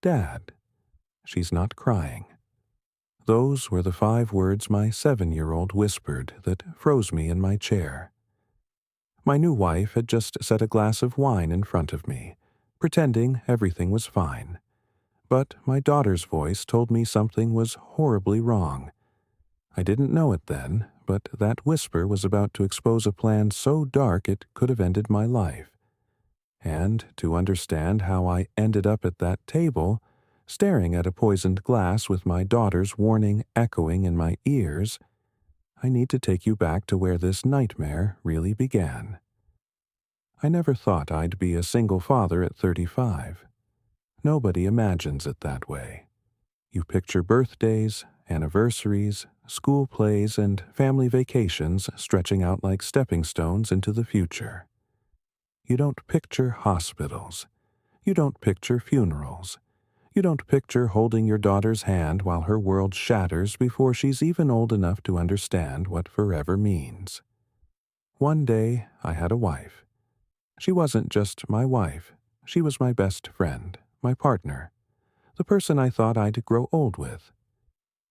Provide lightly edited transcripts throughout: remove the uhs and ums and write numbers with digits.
Dad, she's not crying. Those were the 5 words my 7-year-old whispered that froze me in my chair. My new wife had just set a glass of wine in front of me, pretending everything was fine. But my daughter's voice told me something was horribly wrong. I didn't know it then, but that whisper was about to expose a plan so dark it could have ended my life. And to understand how I ended up at that table, staring at a poisoned glass with my daughter's warning echoing in my ears, I need to take you back to where this nightmare really began. I never thought I'd be a single father at 35. Nobody imagines it that way. You picture birthdays, anniversaries, school plays, and family vacations stretching out like stepping stones into the future. You don't picture hospitals. You don't picture funerals. You don't picture holding your daughter's hand while her world shatters before she's even old enough to understand what forever means. One day, I had a wife. She wasn't just my wife. She was my best friend, my partner, the person I thought I'd grow old with.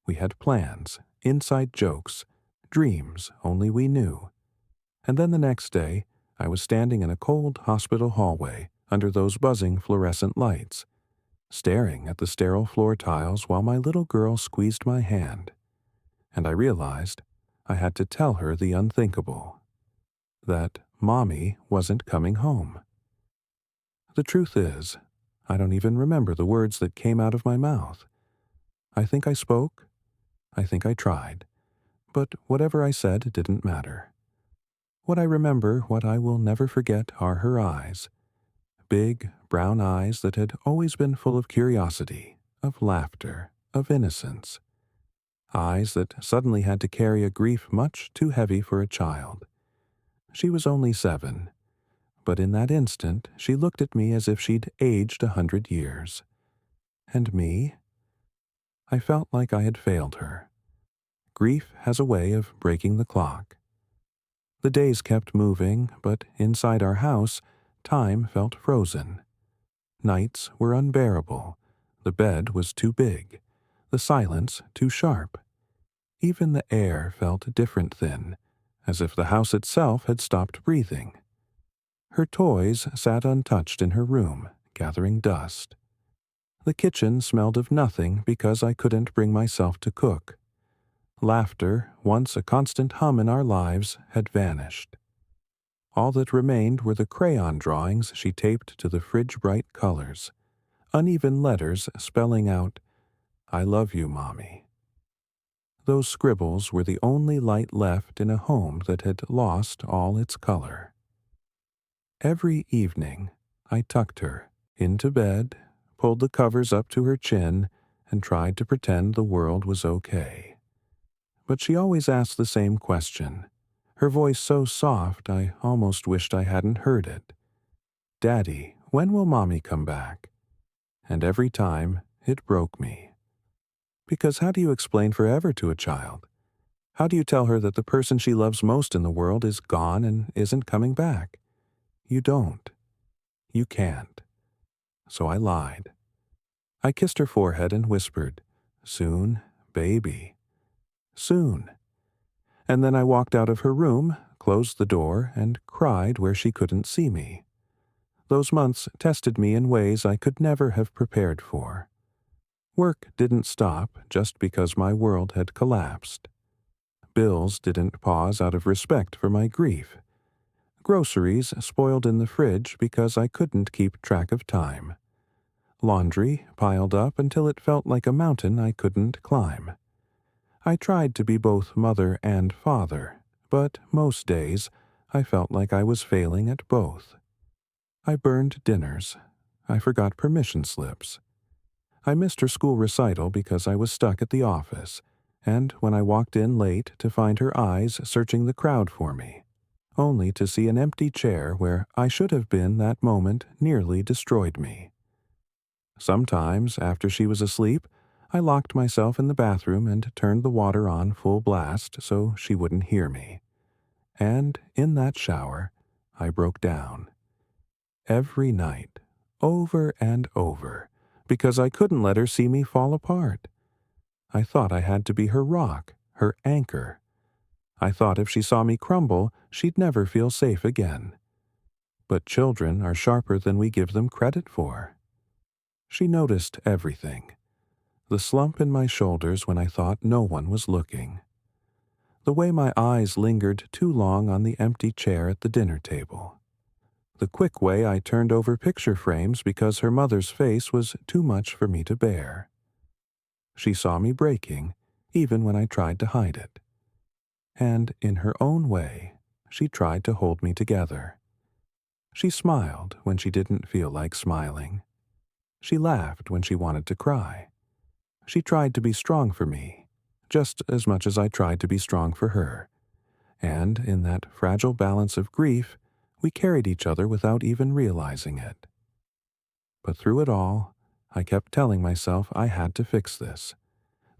We had plans, inside jokes, dreams only we knew. And then the next day, I was standing in a cold hospital hallway under those buzzing fluorescent lights, staring at the sterile floor tiles while my little girl squeezed my hand. And I realized I had to tell her the unthinkable, that Mommy wasn't coming home. The truth is, I don't even remember the words that came out of my mouth. I think I spoke. I think I tried. But whatever I said didn't matter. What I remember, what I will never forget, are her eyes. Big, brown eyes that had always been full of curiosity, of laughter, of innocence. Eyes that suddenly had to carry a grief much too heavy for a child. She was only 7, but in that instant she looked at me as if she'd aged 100 years. And me? I felt like I had failed her. Grief has a way of breaking the clock. The days kept moving, but inside our house, time felt frozen. Nights were unbearable. The bed was too big. The silence too sharp. Even the air felt different thin, as if the house itself had stopped breathing. Her toys sat untouched in her room, gathering dust. The kitchen smelled of nothing because I couldn't bring myself to cook. Laughter, once a constant hum in our lives, had vanished. All that remained were the crayon drawings she taped to the fridge-bright colors, uneven letters spelling out, "I love you, Mommy." Those scribbles were the only light left in a home that had lost all its color. Every evening, I tucked her into bed, pulled the covers up to her chin, and tried to pretend the world was okay. But she always asked the same question, her voice so soft I almost wished I hadn't heard it. "Daddy, when will Mommy come back?" And every time, it broke me. Because how do you explain forever to a child? How do you tell her that the person she loves most in the world is gone and isn't coming back? You don't. You can't. So I lied. I kissed her forehead and whispered, "Soon, baby. Soon." And then I walked out of her room, closed the door, and cried where she couldn't see me. Those months tested me in ways I could never have prepared for. Work didn't stop just because my world had collapsed. Bills didn't pause out of respect for my grief. Groceries spoiled in the fridge because I couldn't keep track of time. Laundry piled up until it felt like a mountain I couldn't climb. I tried to be both mother and father, but most days I felt like I was failing at both. I burned dinners. I forgot permission slips. I missed her school recital because I was stuck at the office, and when I walked in late to find her eyes searching the crowd for me, only to see an empty chair where I should have been that moment nearly destroyed me. Sometimes, after she was asleep, I locked myself in the bathroom and turned the water on full blast so she wouldn't hear me. And in that shower, I broke down. Every night, over and over, because I couldn't let her see me fall apart. I thought I had to be her rock, her anchor. I thought if she saw me crumble, she'd never feel safe again. But children are sharper than we give them credit for. She noticed everything. The slump in my shoulders when I thought no one was looking. The way my eyes lingered too long on the empty chair at the dinner table. The quick way I turned over picture frames because her mother's face was too much for me to bear. She saw me breaking, even when I tried to hide it. And in her own way, she tried to hold me together. She smiled when she didn't feel like smiling. She laughed when she wanted to cry. She tried to be strong for me, just as much as I tried to be strong for her. And in that fragile balance of grief, we carried each other without even realizing it. But through it all, I kept telling myself I had to fix this,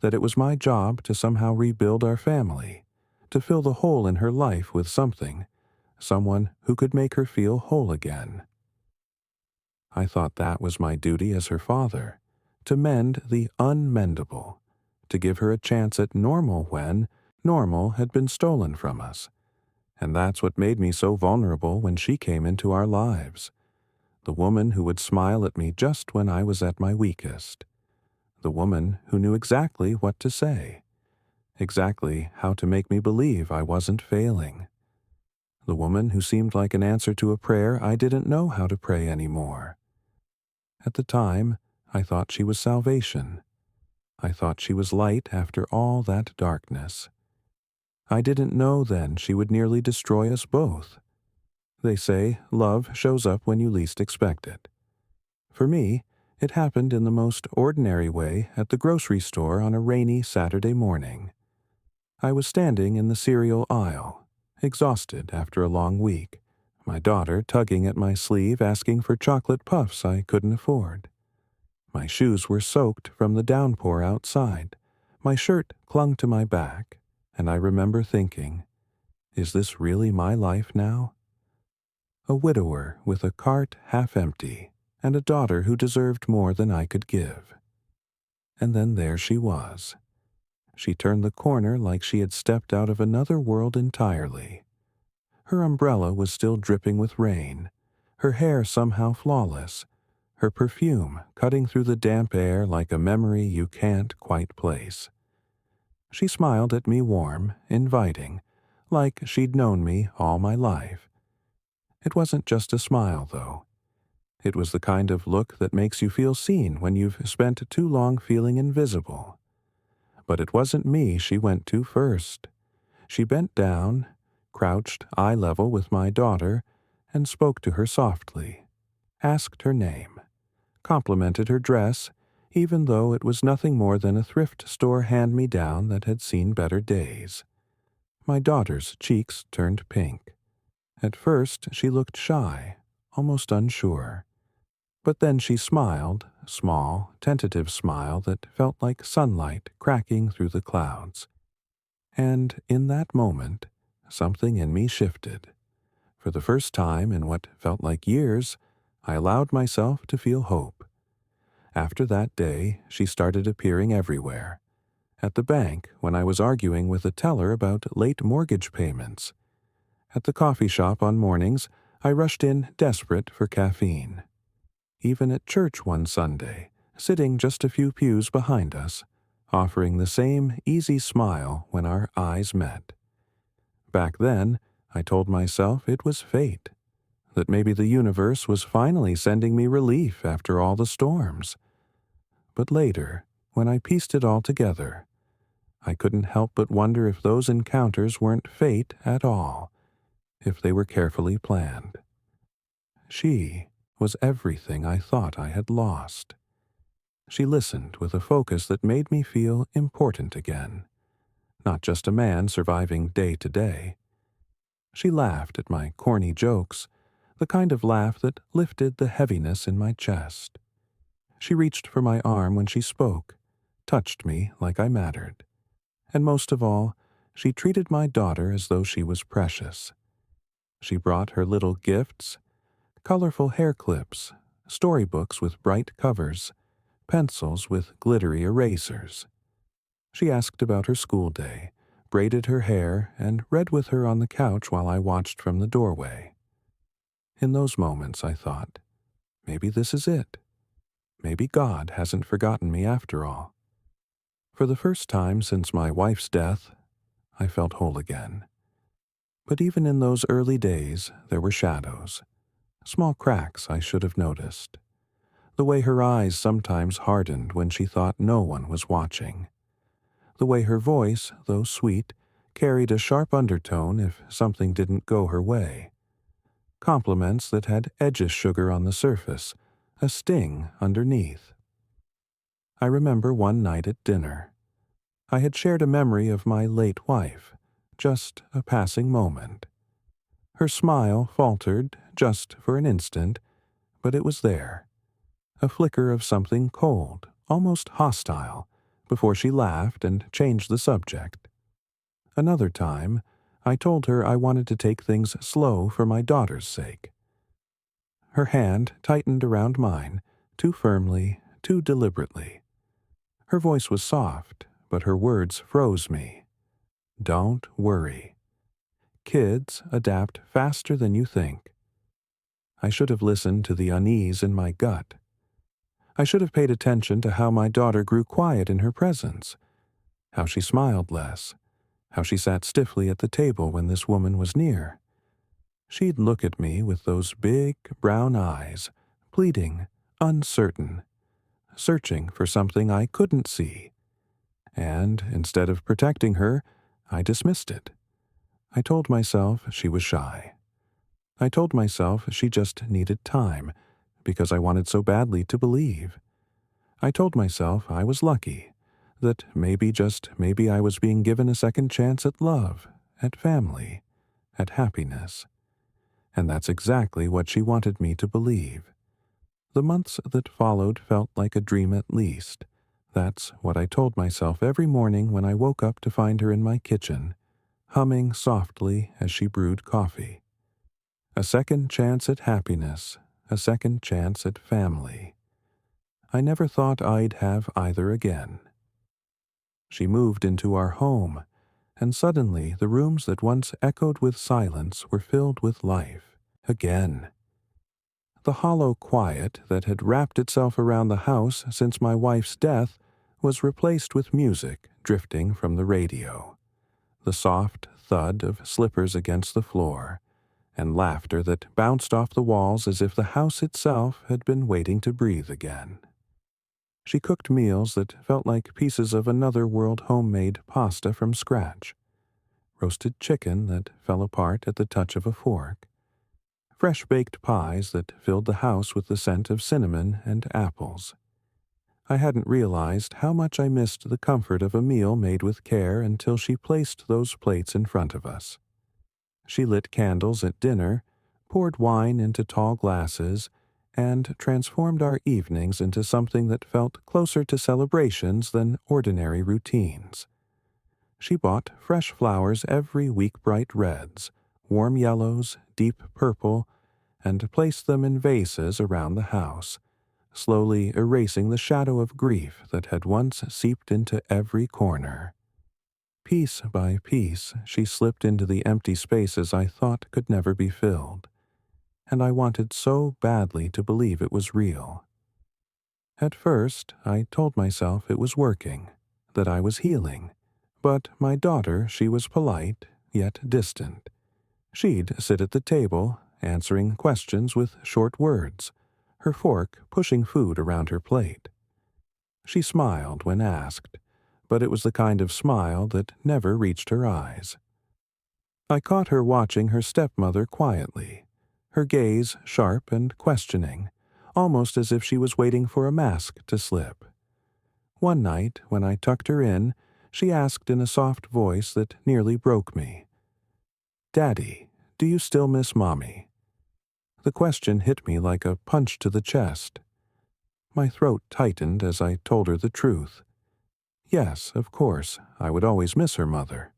that it was my job to somehow rebuild our family, to fill the hole in her life with something, someone who could make her feel whole again. I thought that was my duty as her father, to mend the unmendable, to give her a chance at normal when normal had been stolen from us. And that's what made me so vulnerable when she came into our lives. The woman who would smile at me just when I was at my weakest. The woman who knew exactly what to say, exactly how to make me believe I wasn't failing. The woman who seemed like an answer to a prayer I didn't know how to pray anymore. At the time, I thought she was salvation. I thought she was light after all that darkness. I didn't know then she would nearly destroy us both. They say love shows up when you least expect it. For me, it happened in the most ordinary way at the grocery store on a rainy Saturday morning. I was standing in the cereal aisle, exhausted after a long week, my daughter tugging at my sleeve asking for chocolate puffs I couldn't afford. My shoes were soaked from the downpour outside. My shirt clung to my back, and I remember thinking, is this really my life now? A widower with a cart half empty, and a daughter who deserved more than I could give. And then there she was. She turned the corner like she had stepped out of another world entirely. Her umbrella was still dripping with rain, her hair somehow flawless, her perfume cutting through the damp air like a memory you can't quite place. She smiled at me warm, inviting, like she'd known me all my life. It wasn't just a smile, though. It was the kind of look that makes you feel seen when you've spent too long feeling invisible. But it wasn't me she went to first. She bent down, crouched eye level with my daughter, and spoke to her softly, asked her name, complimented her dress, even though it was nothing more than a thrift store hand-me-down that had seen better days. My daughter's cheeks turned pink. At first she looked shy, almost unsure. But then she smiled, a small, tentative smile that felt like sunlight cracking through the clouds. And in that moment, something in me shifted. For the first time in what felt like years, I allowed myself to feel hope. After that day, she started appearing everywhere. At the bank, when I was arguing with a teller about late mortgage payments. At the coffee shop on mornings, I rushed in desperate for caffeine. Even at church one Sunday, sitting just a few pews behind us, offering the same easy smile when our eyes met. Back then, I told myself it was fate, that maybe the universe was finally sending me relief after all the storms. But later, when I pieced it all together, I couldn't help but wonder if those encounters weren't fate at all, if they were carefully planned. She was everything I thought I had lost. She listened with a focus that made me feel important again, not just a man surviving day to day. She laughed at my corny jokes, the kind of laugh that lifted the heaviness in my chest. She reached for my arm when she spoke, touched me like I mattered. And most of all, she treated my daughter as though she was precious. She brought her little gifts, colorful hair clips, storybooks with bright covers, pencils with glittery erasers. She asked about her school day, braided her hair, and read with her on the couch while I watched from the doorway. In those moments, I thought, maybe this is it. Maybe God hasn't forgotten me after all. For the first time since my wife's death, I felt whole again. But even in those early days, there were shadows, small cracks I should have noticed. The way her eyes sometimes hardened when she thought no one was watching. The way her voice, though sweet, carried a sharp undertone if something didn't go her way. Compliments that had edges sugar on the surface, a sting underneath. I remember one night at dinner. I had shared a memory of my late wife, just a passing moment. Her smile faltered just for an instant, but it was there. A flicker of something cold, almost hostile, before she laughed and changed the subject. Another time, I told her I wanted to take things slow for my daughter's sake. Her hand tightened around mine, too firmly, too deliberately. Her voice was soft, but her words froze me. Don't worry. Kids adapt faster than you think. I should have listened to the unease in my gut. I should have paid attention to how my daughter grew quiet in her presence, how she smiled less, how she sat stiffly at the table when this woman was near. She'd look at me with those big brown eyes, pleading, uncertain, searching for something I couldn't see. And instead of protecting her, I dismissed it. I told myself she was shy. I told myself she just needed time, because I wanted so badly to believe. I told myself I was lucky, that maybe, just maybe, I was being given a second chance at love, at family, at happiness. And that's exactly what she wanted me to believe. The months that followed felt like a dream at least. That's what I told myself every morning when I woke up to find her in my kitchen, humming softly as she brewed coffee. A second chance at happiness, a second chance at family. I never thought I'd have either again. She moved into our home, and suddenly the rooms that once echoed with silence were filled with life, again. The hollow quiet that had wrapped itself around the house since my wife's death was replaced with music drifting from the radio, the soft thud of slippers against the floor, and laughter that bounced off the walls as if the house itself had been waiting to breathe again. She cooked meals that felt like pieces of another world homemade pasta from scratch, roasted chicken that fell apart at the touch of a fork, fresh-baked pies that filled the house with the scent of cinnamon and apples. I hadn't realized how much I missed the comfort of a meal made with care until she placed those plates in front of us. She lit candles at dinner, poured wine into tall glasses, and transformed our evenings into something that felt closer to celebrations than ordinary routines. She bought fresh flowers every week, bright reds, warm yellows, deep purple, and placed them in vases around the house, slowly erasing the shadow of grief that had once seeped into every corner. Piece by piece, she slipped into the empty spaces I thought could never be filled, and I wanted so badly to believe it was real. At first, I told myself it was working, that I was healing, but my daughter, she was polite, yet distant. She'd sit at the table, answering questions with short words, her fork pushing food around her plate. She smiled when asked, but it was the kind of smile that never reached her eyes. I caught her watching her stepmother quietly, her gaze sharp and questioning, almost as if she was waiting for a mask to slip. One night, when I tucked her in, she asked in a soft voice that nearly broke me, "Daddy, do you still miss Mommy?" The question hit me like a punch to the chest. My throat tightened as I told her the truth. Yes, of course, I would always miss her mother.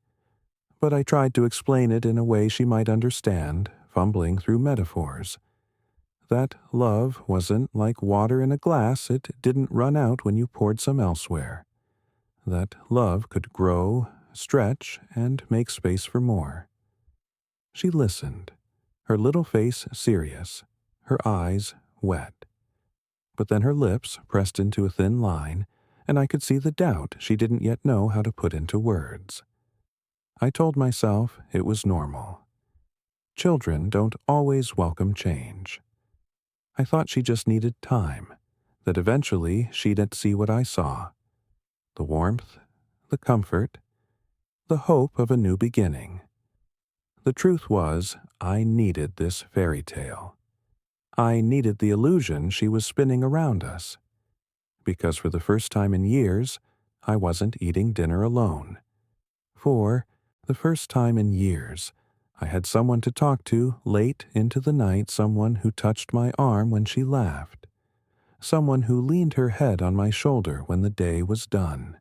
But I tried to explain it in a way she might understand, fumbling through metaphors. That love wasn't like water in a glass, it didn't run out when you poured some elsewhere. That love could grow, stretch, and make space for more. She listened, her little face serious, her eyes wet. But then her lips pressed into a thin line, and I could see the doubt she didn't yet know how to put into words. I told myself it was normal. Children don't always welcome change. I thought she just needed time, that eventually she'd see what I saw. The warmth, the comfort, the hope of a new beginning. The truth was, I needed this fairy tale. I needed the illusion she was spinning around us. Because for the first time in years, I wasn't eating dinner alone. For the first time in years, I had someone to talk to late into the night, someone who touched my arm when she laughed, someone who leaned her head on my shoulder when the day was done.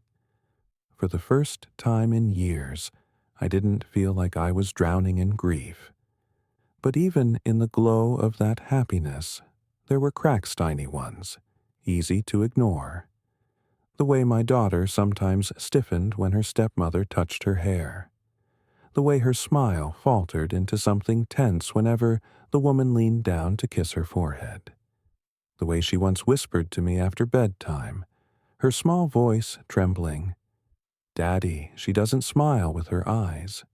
For the first time in years, I didn't feel like I was drowning in grief. But even in the glow of that happiness, there were cracks, tiny ones, easy to ignore. The way my daughter sometimes stiffened when her stepmother touched her hair. The way her smile faltered into something tense whenever the woman leaned down to kiss her forehead. The way she once whispered to me after bedtime, her small voice trembling, "Daddy, she doesn't smile with her eyes."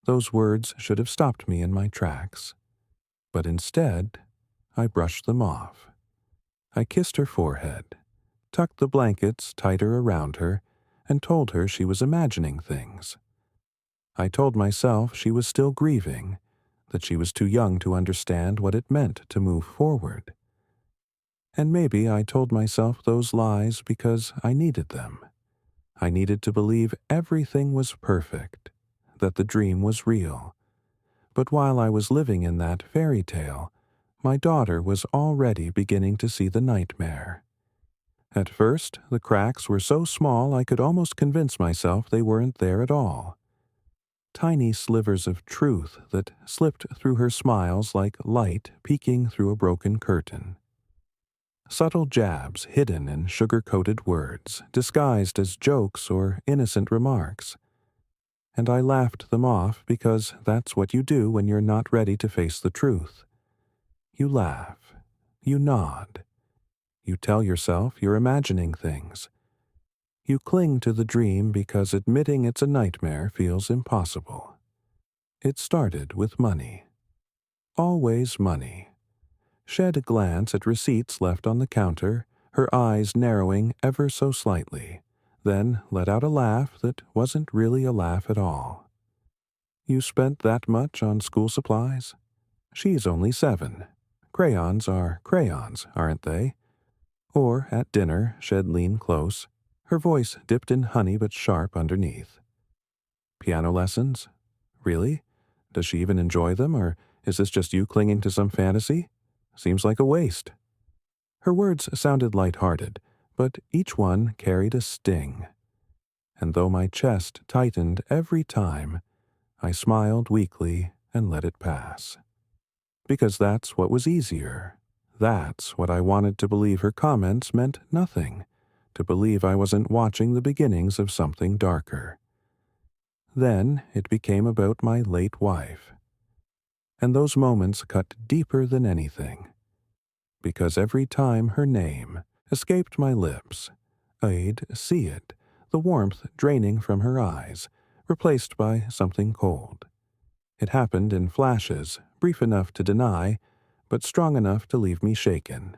Those words should have stopped me in my tracks. But instead, I brushed them off. I kissed her forehead, tucked the blankets tighter around her, and told her she was imagining things. I told myself she was still grieving, that she was too young to understand what it meant to move forward. And maybe I told myself those lies because I needed them. I needed to believe everything was perfect, that the dream was real. But while I was living in that fairy tale, my daughter was already beginning to see the nightmare. At first, the cracks were so small I could almost convince myself they weren't there at all. Tiny slivers of truth that slipped through her smiles like light peeking through a broken curtain. Subtle jabs hidden in sugar-coated words, disguised as jokes or innocent remarks. And I laughed them off because that's what you do when you're not ready to face the truth. You laugh. You nod. You tell yourself you're imagining things. You cling to the dream because admitting it's a nightmare feels impossible. It started with money. Always money. Shed a glance at receipts left on the counter, her eyes narrowing ever so slightly, then let out a laugh that wasn't really a laugh at all. You spent that much on school supplies? She's only 7. Crayons are crayons, aren't they? Or at dinner, Shed leaned close, her voice dipped in honey but sharp underneath. Piano lessons? Really? Does she even enjoy them, or is this just you clinging to some fantasy? Seems like a waste. Her words sounded light-hearted, but each one carried a sting. And though my chest tightened every time, I smiled weakly and let it pass. Because that's what was easier. That's what I wanted to believe her comments meant nothing, to believe I wasn't watching the beginnings of something darker. Then it became about my late wife. And those moments cut deeper than anything. Because every time her name escaped my lips, I'd see it, the warmth draining from her eyes, replaced by something cold. It happened in flashes, brief enough to deny, but strong enough to leave me shaken.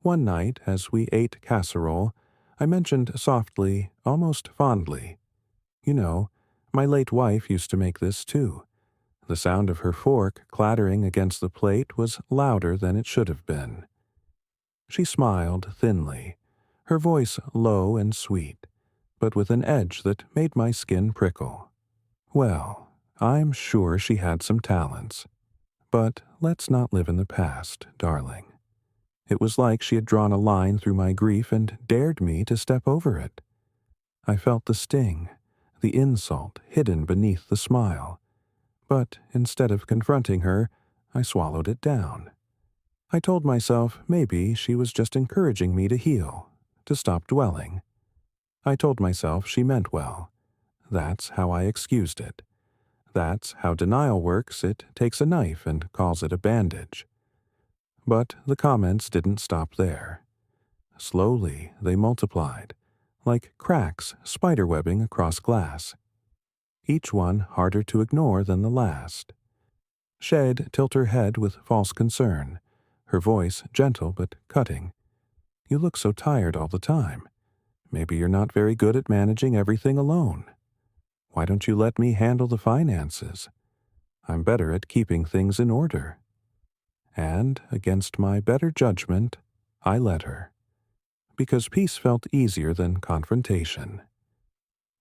One night, as we ate casserole, I mentioned softly, almost fondly, "You know, my late wife used to make this too." The sound of her fork clattering against the plate was louder than it should have been. She smiled thinly, her voice low and sweet, but with an edge that made my skin prickle. Well, I'm sure she had some talents. But let's not live in the past, darling. It was like she had drawn a line through my grief and dared me to step over it. I felt the sting, the insult hidden beneath the smile. But instead of confronting her, I swallowed it down. I told myself maybe she was just encouraging me to heal, to stop dwelling. I told myself she meant well. That's how I excused it. That's how denial works. It takes a knife and calls it a bandage. But the comments didn't stop there. Slowly, they multiplied, like cracks spiderwebbing across glass, each one harder to ignore than the last. She'd tilt her head with false concern, her voice gentle but cutting. You look so tired all the time. Maybe you're not very good at managing everything alone. Why don't you let me handle the finances? I'm better at keeping things in order. And, against my better judgment, I let her. Because peace felt easier than confrontation.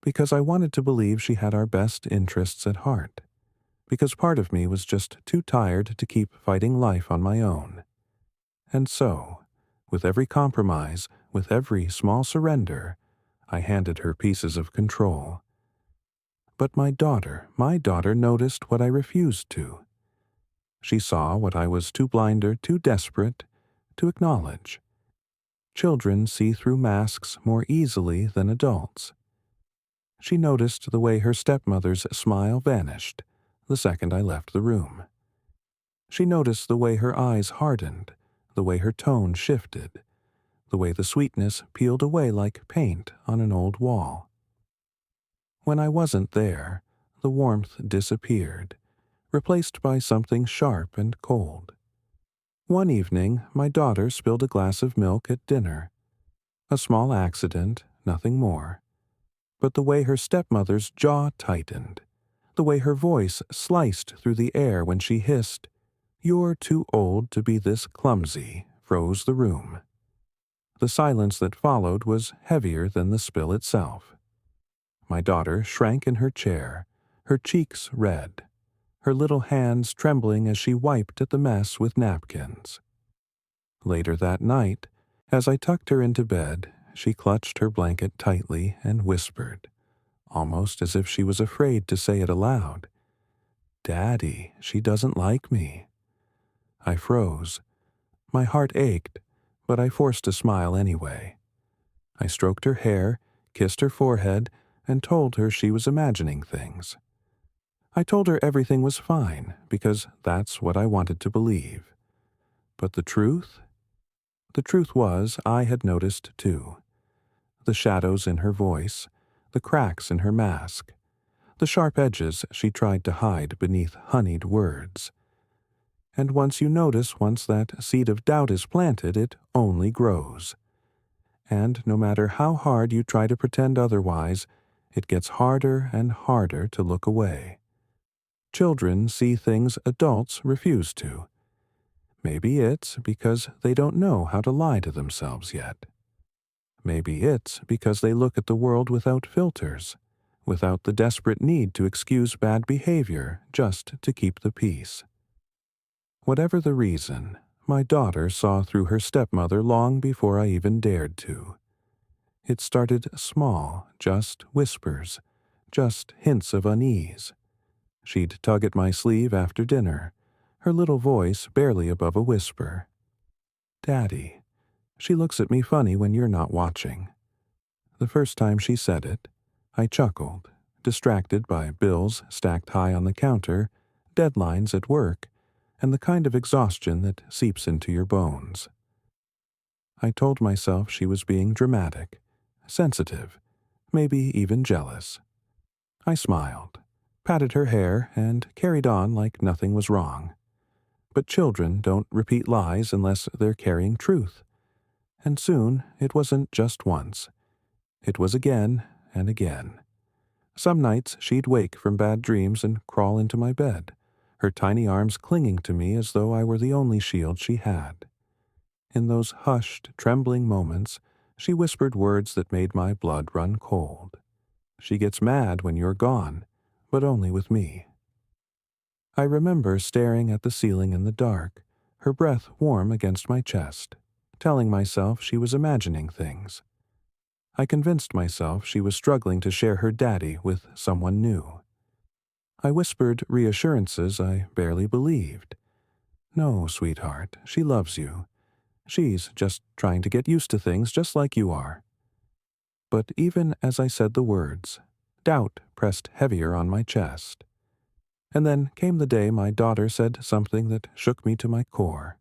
Because I wanted to believe she had our best interests at heart. Because part of me was just too tired to keep fighting life on my own. And so, with every compromise, with every small surrender, I handed her pieces of control. But my daughter noticed what I refused to. She saw what I was too blind or too desperate to acknowledge. Children see through masks more easily than adults. She noticed the way her stepmother's smile vanished the second I left the room. She noticed the way her eyes hardened, the way her tone shifted, the way the sweetness peeled away like paint on an old wall. When I wasn't there, the warmth disappeared, replaced by something sharp and cold. One evening, my daughter spilled a glass of milk at dinner. A small accident, nothing more. But the way her stepmother's jaw tightened, the way her voice sliced through the air when she hissed, "You're too old to be this clumsy," froze the room. The silence that followed was heavier than the spill itself. My daughter shrank in her chair, her cheeks red, her little hands trembling as she wiped at the mess with napkins. Later that night, as I tucked her into bed, she clutched her blanket tightly and whispered, almost as if she was afraid to say it aloud, "Daddy, she doesn't like me." I froze. My heart ached, but I forced a smile anyway. I stroked her hair, kissed her forehead, and told her she was imagining things. I told her everything was fine, because that's what I wanted to believe. But the truth? The truth was I had noticed too. The shadows in her voice, the cracks in her mask, the sharp edges she tried to hide beneath honeyed words. And once you notice, once that seed of doubt is planted, it only grows. And no matter how hard you try to pretend otherwise, it gets harder and harder to look away. Children see things adults refuse to. Maybe it's because they don't know how to lie to themselves yet. Maybe it's because they look at the world without filters, without the desperate need to excuse bad behavior just to keep the peace. Whatever the reason, my daughter saw through her stepmother long before I even dared to. It started small, just whispers, just hints of unease. She'd tug at my sleeve after dinner, her little voice barely above a whisper. "Daddy, she looks at me funny when you're not watching." The first time she said it, I chuckled, distracted by bills stacked high on the counter, deadlines at work, and the kind of exhaustion that seeps into your bones. I told myself she was being dramatic, sensitive, maybe even jealous. I smiled, patted her hair, and carried on like nothing was wrong. But children don't repeat lies unless they're carrying truth. And soon it wasn't just once. It was again and again. Some nights she'd wake from bad dreams and crawl into my bed, her tiny arms clinging to me as though I were the only shield she had. In those hushed, trembling moments, she whispered words that made my blood run cold. "She gets mad when you're gone, but only with me." I remember staring at the ceiling in the dark, her breath warm against my chest, telling myself she was imagining things. I convinced myself she was struggling to share her daddy with someone new. I whispered reassurances I barely believed. No, sweetheart, she loves you. She's just trying to get used to things just like you are. But even as I said the words, doubt pressed heavier on my chest. And then came the day my daughter said something that shook me to my core.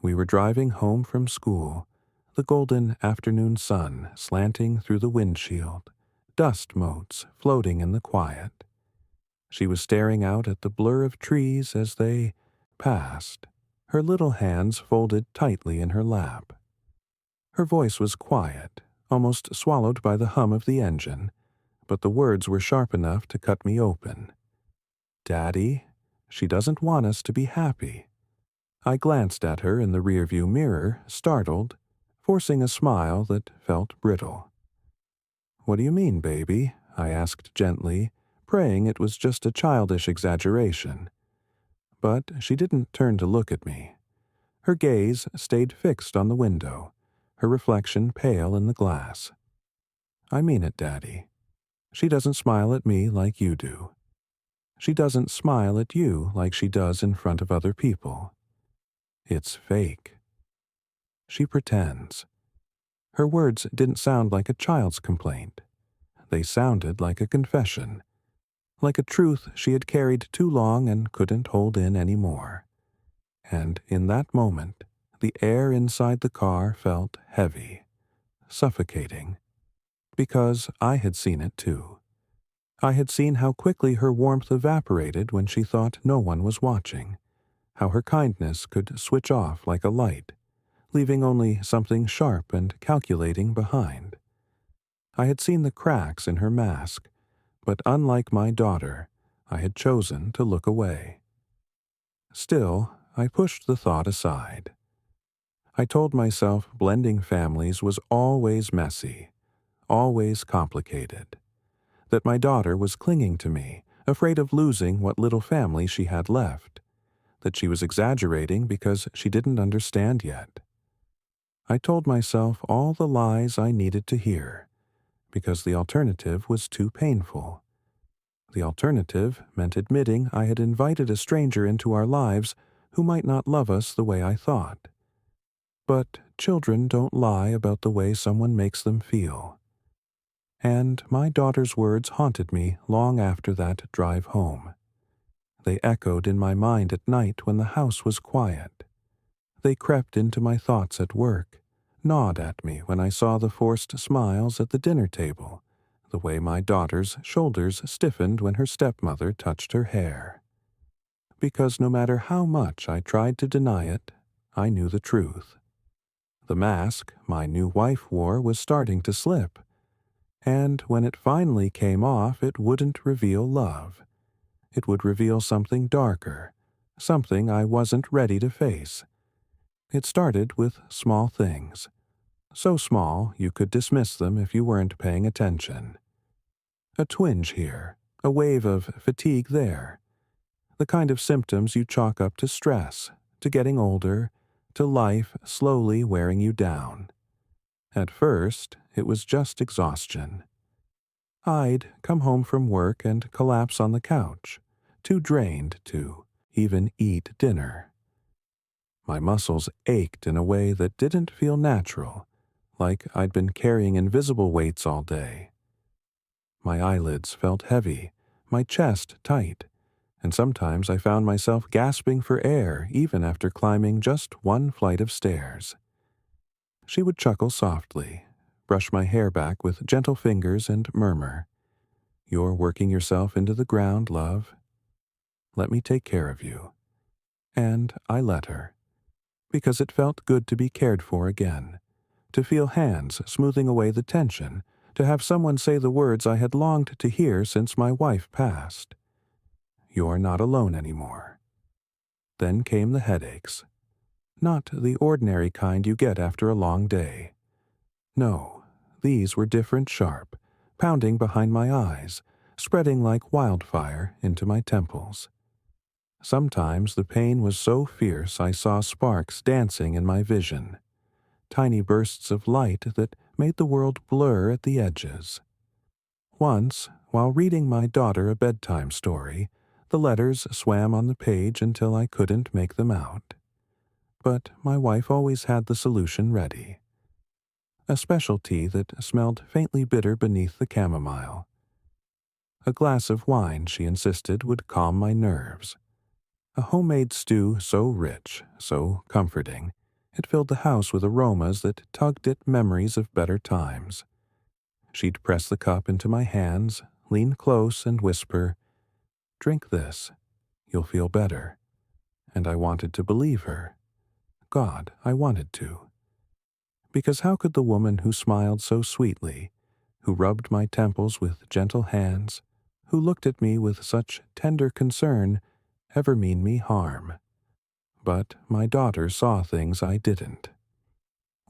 We were driving home from school, the golden afternoon sun slanting through the windshield, dust motes floating in the quiet. She was staring out at the blur of trees as they passed, her little hands folded tightly in her lap. Her voice was quiet, almost swallowed by the hum of the engine, but the words were sharp enough to cut me open. Daddy, she doesn't want us to be happy. I glanced at her in the rearview mirror, startled, forcing a smile that felt brittle. What do you mean, baby? I asked gently, praying it was just a childish exaggeration. But she didn't turn to look at me. Her gaze stayed fixed on the window, her reflection pale in the glass. I mean it, Daddy. She doesn't smile at me like you do. She doesn't smile at you like she does in front of other people. It's fake. She pretends. Her words didn't sound like a child's complaint. They sounded like a confession, like a truth she had carried too long and couldn't hold in any more. And in that moment, the air inside the car felt heavy, suffocating, because I had seen it too. I had seen how quickly her warmth evaporated when she thought no one was watching, how her kindness could switch off like a light, leaving only something sharp and calculating behind. I had seen the cracks in her mask, but unlike my daughter, I had chosen to look away. Still, I pushed the thought aside. I told myself blending families was always messy, always complicated, that my daughter was clinging to me, afraid of losing what little family she had left, that she was exaggerating because she didn't understand yet. I told myself all the lies I needed to hear, because the alternative was too painful. The alternative meant admitting I had invited a stranger into our lives who might not love us the way I thought. But children don't lie about the way someone makes them feel. And my daughter's words haunted me long after that drive home. They echoed in my mind at night when the house was quiet. They crept into my thoughts at work, gnawed at me when I saw the forced smiles at the dinner table, the way my daughter's shoulders stiffened when her stepmother touched her hair. Because no matter how much I tried to deny it, I knew the truth. The mask my new wife wore was starting to slip, and when it finally came off, it wouldn't reveal love. It would reveal something darker, something I wasn't ready to face. It started with small things, so small you could dismiss them if you weren't paying attention. A twinge here, a wave of fatigue there, the kind of symptoms you chalk up to stress, to getting older, to life slowly wearing you down. At first, it was just exhaustion. I'd come home from work and collapse on the couch, too drained to even eat dinner. My muscles ached in a way that didn't feel natural, like I'd been carrying invisible weights all day. My eyelids felt heavy, my chest tight, and sometimes I found myself gasping for air even after climbing just one flight of stairs. She would chuckle softly, brush my hair back with gentle fingers and murmur, "You're working yourself into the ground, love. Let me take care of you." And I let her, because it felt good to be cared for again, to feel hands smoothing away the tension, to have someone say the words I had longed to hear since my wife passed. You're not alone anymore. Then came the headaches. Not the ordinary kind you get after a long day. No, these were different, sharp, pounding behind my eyes, spreading like wildfire into my temples. Sometimes the pain was so fierce I saw sparks dancing in my vision, tiny bursts of light that made the world blur at the edges. Once, while reading my daughter a bedtime story, The letters swam on the page until I couldn't make them out. But my wife always had the solution ready. A special tea that smelled faintly bitter beneath the chamomile. A glass of wine, she insisted, would calm my nerves. A homemade stew so rich, so comforting, it filled the house with aromas that tugged at memories of better times. She'd press the cup into my hands, lean close, and whisper, "Drink this. You'll feel better." And I wanted to believe her. God, I wanted to. Because how could the woman who smiled so sweetly, who rubbed my temples with gentle hands, who looked at me with such tender concern, ever mean me harm? But my daughter saw things I didn't.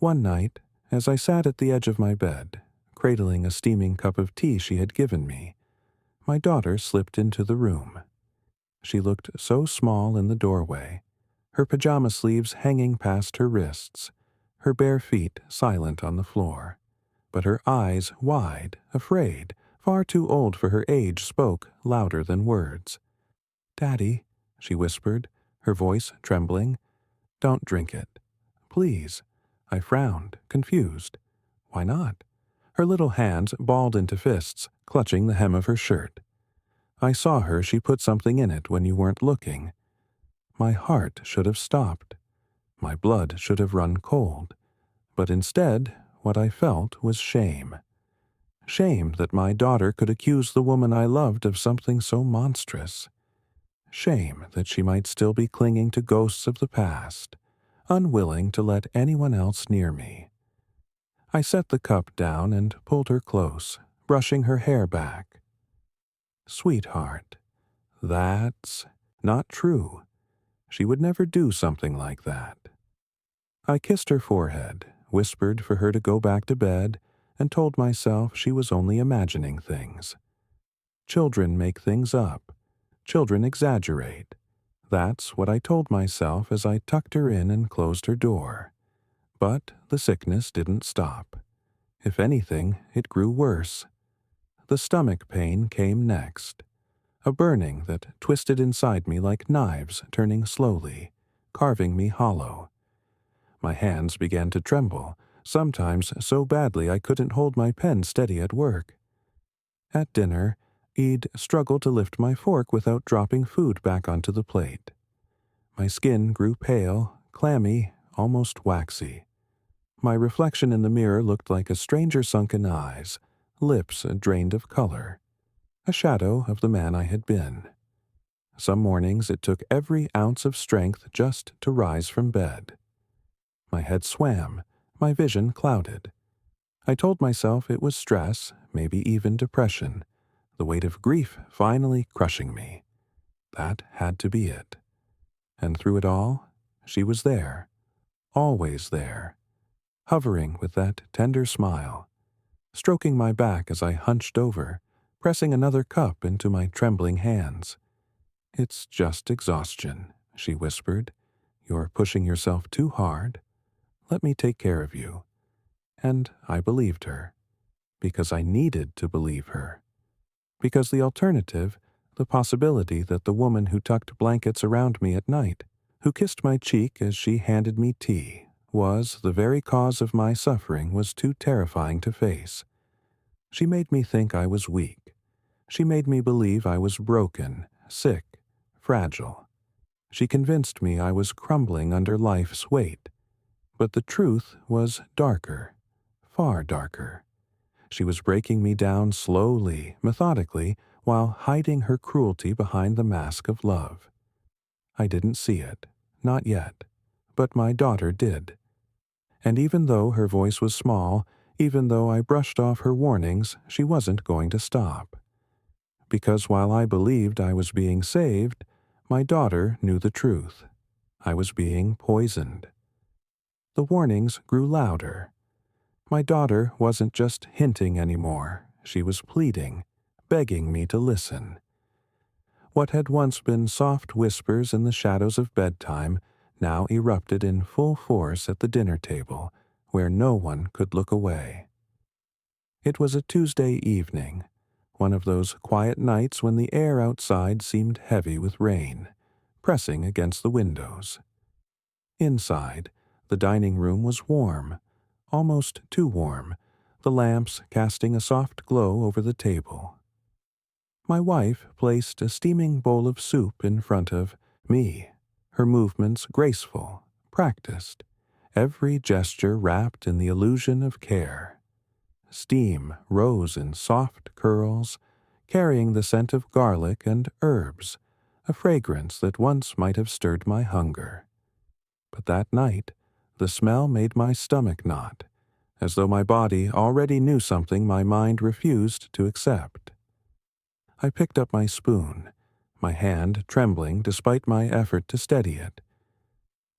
One night, as I sat at the edge of my bed, cradling a steaming cup of tea she had given me, my daughter slipped into the room. She looked so small in the doorway, her pajama sleeves hanging past her wrists, her bare feet silent on the floor, but her eyes wide, afraid, far too old for her age, spoke louder than words. "Daddy," she whispered, her voice trembling, "don't drink it. Please." I frowned, confused. Why not? Her little hands balled into fists, clutching the hem of her shirt. "I saw her. She put something in it when you weren't looking." My heart should have stopped. My blood should have run cold. But instead, what I felt was shame. Shame that my daughter could accuse the woman I loved of something so monstrous. Shame that she might still be clinging to ghosts of the past, unwilling to let anyone else near me. I set the cup down and pulled her close, brushing her hair back. "Sweetheart, that's not true. She would never do something like that." I kissed her forehead, whispered for her to go back to bed, and told myself she was only imagining things. Children make things up. Children exaggerate. That's what I told myself as I tucked her in and closed her door. But the sickness didn't stop. If anything, it grew worse. The stomach pain came next. A burning that twisted inside me like knives turning slowly, carving me hollow. My hands began to tremble, sometimes so badly I couldn't hold my pen steady at work. At dinner, Eid struggled to lift my fork without dropping food back onto the plate. My skin grew pale, clammy, almost waxy. My reflection in the mirror looked like a stranger's sunken eyes, lips drained of color, a shadow of the man I had been. Some mornings it took every ounce of strength just to rise from bed. My head swam, my vision clouded. I told myself it was stress, maybe even depression, the weight of grief finally crushing me. That had to be it. And through it all, she was there, always there, hovering with that tender smile, stroking my back as I hunched over, pressing another cup into my trembling hands. "It's just exhaustion," she whispered. "You're pushing yourself too hard. Let me take care of you." And I believed her, because I needed to believe her. Because the alternative, the possibility that the woman who tucked blankets around me at night, who kissed my cheek as she handed me tea, was the very cause of my suffering, was too terrifying to face. She made me think I was weak. She made me believe I was broken, sick, fragile. She convinced me I was crumbling under life's weight. But the truth was darker, far darker. She was breaking me down slowly, methodically, while hiding her cruelty behind the mask of love. I didn't see it, not yet, but my daughter did. And even though her voice was small, even though I brushed off her warnings, she wasn't going to stop. Because while I believed I was being saved, my daughter knew the truth. I was being poisoned. The warnings grew louder. My daughter wasn't just hinting anymore. She was pleading, begging me to listen. What had once been soft whispers in the shadows of bedtime now erupted in full force at the dinner table, where no one could look away. It was a Tuesday evening, one of those quiet nights when the air outside seemed heavy with rain, pressing against the windows. Inside, the dining room was warm, almost too warm, the lamps casting a soft glow over the table. My wife placed a steaming bowl of soup in front of me, her movements graceful, practiced, every gesture wrapped in the illusion of care. Steam rose in soft curls, carrying the scent of garlic and herbs, a fragrance that once might have stirred my hunger. But that night, the smell made my stomach knot, as though my body already knew something my mind refused to accept. I picked up my spoon, my hand trembling despite my effort to steady it.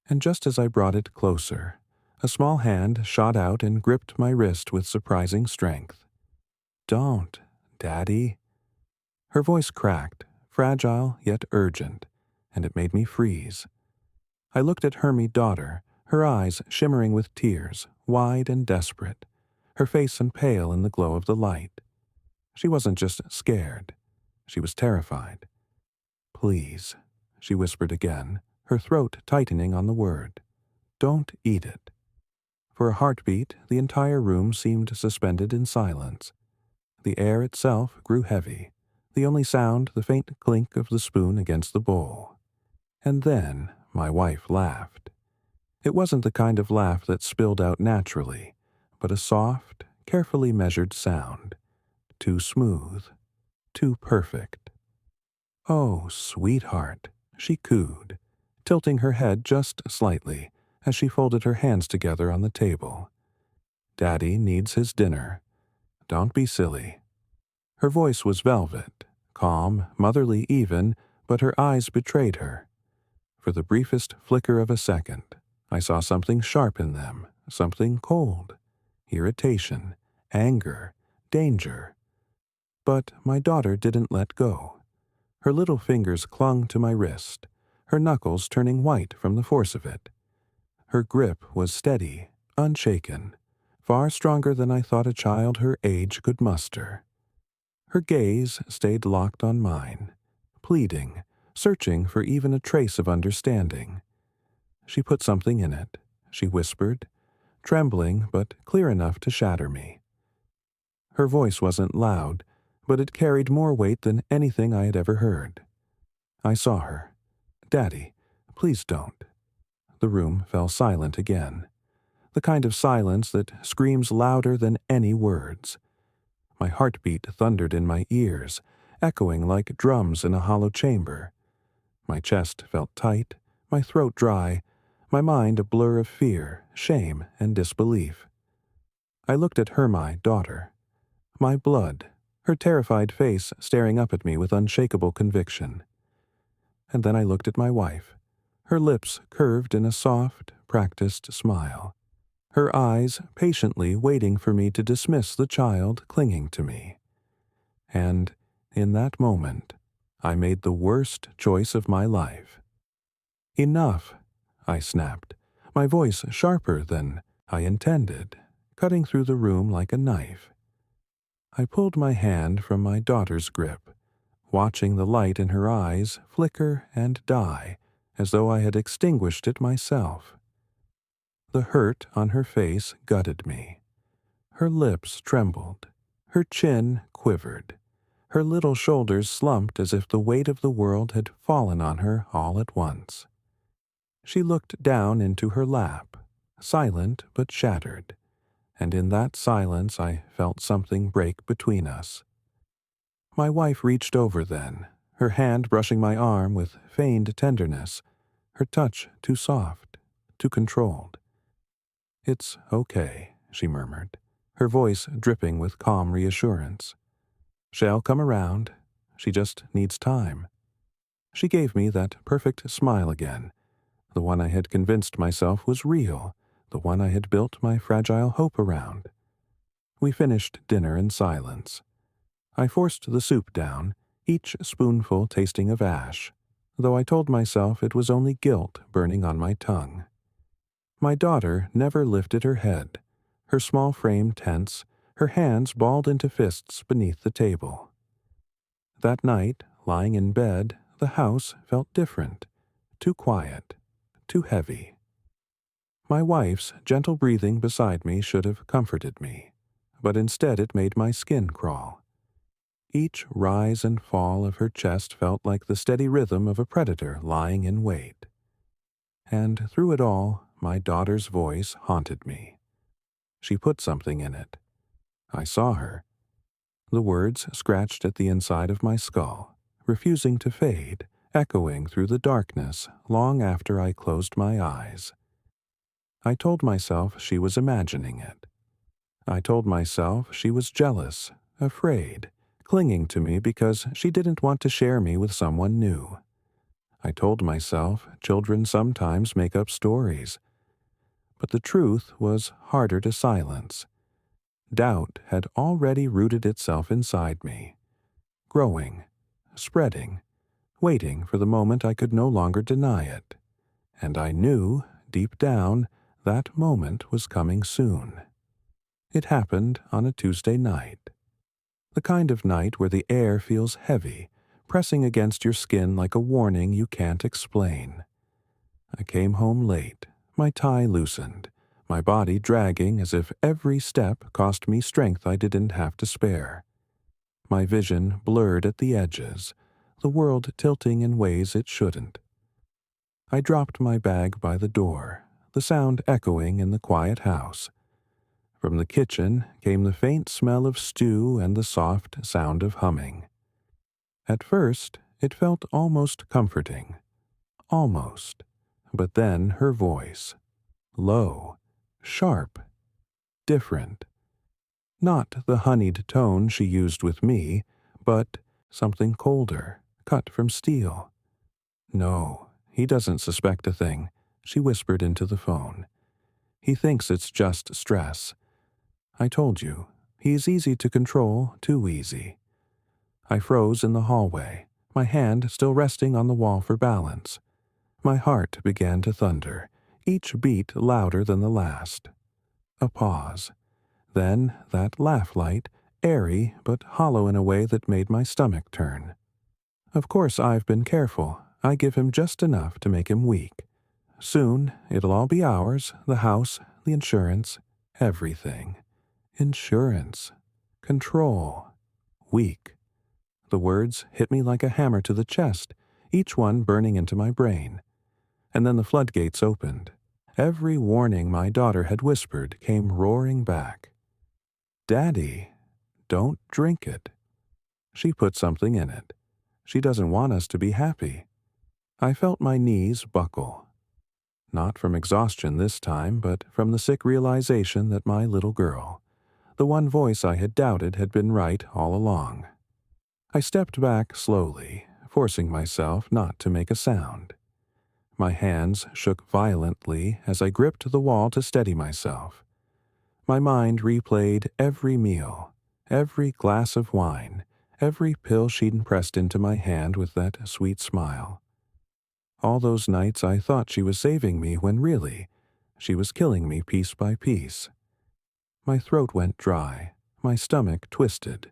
And just as I brought it closer, a small hand shot out and gripped my wrist with surprising strength. "Don't, Daddy." Her voice cracked, fragile yet urgent, and it made me freeze. I looked at Hermie daughter, her eyes shimmering with tears, wide and desperate, her face pale in the glow of the light. She wasn't just scared. She was terrified. "Please," she whispered again, her throat tightening on the word. "Don't eat it." For a heartbeat, the entire room seemed suspended in silence. The air itself grew heavy, the only sound the faint clink of the spoon against the bowl. And then my wife laughed. It wasn't the kind of laugh that spilled out naturally, but a soft, carefully measured sound. Too smooth, too perfect. "Oh, sweetheart," she cooed, tilting her head just slightly as she folded her hands together on the table. "Daddy needs his dinner. Don't be silly." Her voice was velvet, calm, motherly even, but her eyes betrayed her. For the briefest flicker of a second, I saw something sharp in them, something cold, irritation, anger, danger. But my daughter didn't let go. Her little fingers clung to my wrist, her knuckles turning white from the force of it. Her grip was steady, unshaken, far stronger than I thought a child her age could muster. Her gaze stayed locked on mine, pleading, searching for even a trace of understanding. She put something in it, she whispered, trembling but clear enough to shatter me. Her voice wasn't loud, but it carried more weight than anything I had ever heard. I saw her. "Daddy, please don't." The room fell silent again, the kind of silence that screams louder than any words. My heartbeat thundered in my ears, echoing like drums in a hollow chamber. My chest felt tight, my throat dry, my mind a blur of fear, shame, and disbelief. I looked at Hermie daughter. My blood, her terrified face staring up at me with unshakable conviction. And then I looked at my wife, her lips curved in a soft, practiced smile, her eyes patiently waiting for me to dismiss the child clinging to me. And, in that moment, I made the worst choice of my life. "Enough," I snapped, my voice sharper than I intended, cutting through the room like a knife. I pulled my hand from my daughter's grip, watching the light in her eyes flicker and die as though I had extinguished it myself. The hurt on her face gutted me. Her lips trembled, her chin quivered, her little shoulders slumped as if the weight of the world had fallen on her all at once. She looked down into her lap, silent but shattered, and in that silence I felt something break between us. My wife reached over then, her hand brushing my arm with feigned tenderness, her touch too soft, too controlled. "It's okay," she murmured, her voice dripping with calm reassurance. "She'll come around. She just needs time." She gave me that perfect smile again, the one I had convinced myself was real, the one I had built my fragile hope around. We finished dinner in silence. I forced the soup down, each spoonful tasting of ash, though I told myself it was only guilt burning on my tongue. My daughter never lifted her head, her small frame tense, her hands balled into fists beneath the table. That night, lying in bed, the house felt different, too quiet, too heavy. My wife's gentle breathing beside me should have comforted me, but instead it made my skin crawl. Each rise and fall of her chest felt like the steady rhythm of a predator lying in wait. And through it all, my daughter's voice haunted me. She put something in it. I saw her. The words scratched at the inside of my skull, refusing to fade, echoing through the darkness long after I closed my eyes. I told myself she was imagining it. I told myself she was jealous, afraid, clinging to me because she didn't want to share me with someone new. I told myself children sometimes make up stories. But the truth was harder to silence. Doubt had already rooted itself inside me, growing, spreading, waiting for the moment I could no longer deny it. And I knew, deep down, that moment was coming soon. It happened on a Tuesday night. The kind of night where the air feels heavy, pressing against your skin like a warning you can't explain. I came home late, my tie loosened, my body dragging as if every step cost me strength I didn't have to spare. My vision blurred at the edges, the world tilting in ways it shouldn't. I dropped my bag by the door, the sound echoing in the quiet house. From the kitchen came the faint smell of stew and the soft sound of humming. At first, it felt almost comforting. Almost. But then her voice. Low. Sharp. Different. Not the honeyed tone she used with me, but something colder, cut from steel. No, he doesn't suspect a thing, she whispered into the phone. He thinks it's just stress. I told you, he's easy to control, too easy. I froze in the hallway, my hand still resting on the wall for balance. My heart began to thunder, each beat louder than the last. A pause. Then that laugh light, airy but hollow in a way that made my stomach turn. Of course I've been careful. I give him just enough to make him weak. Soon it'll all be ours, the house, the insurance, everything. Insurance. Control. Weak. The words hit me like a hammer to the chest, each one burning into my brain. And then the floodgates opened. Every warning my daughter had whispered came roaring back. Daddy, don't drink it. She put something in it. She doesn't want us to be happy. I felt my knees buckle. Not from exhaustion this time, but from the sick realization that my little girl, the one voice I had doubted, had been right all along. I stepped back slowly, forcing myself not to make a sound. My hands shook violently as I gripped the wall to steady myself. My mind replayed every meal, every glass of wine, every pill she'd pressed into my hand with that sweet smile. All those nights I thought she was saving me when really, she was killing me piece by piece. My throat went dry, my stomach twisted.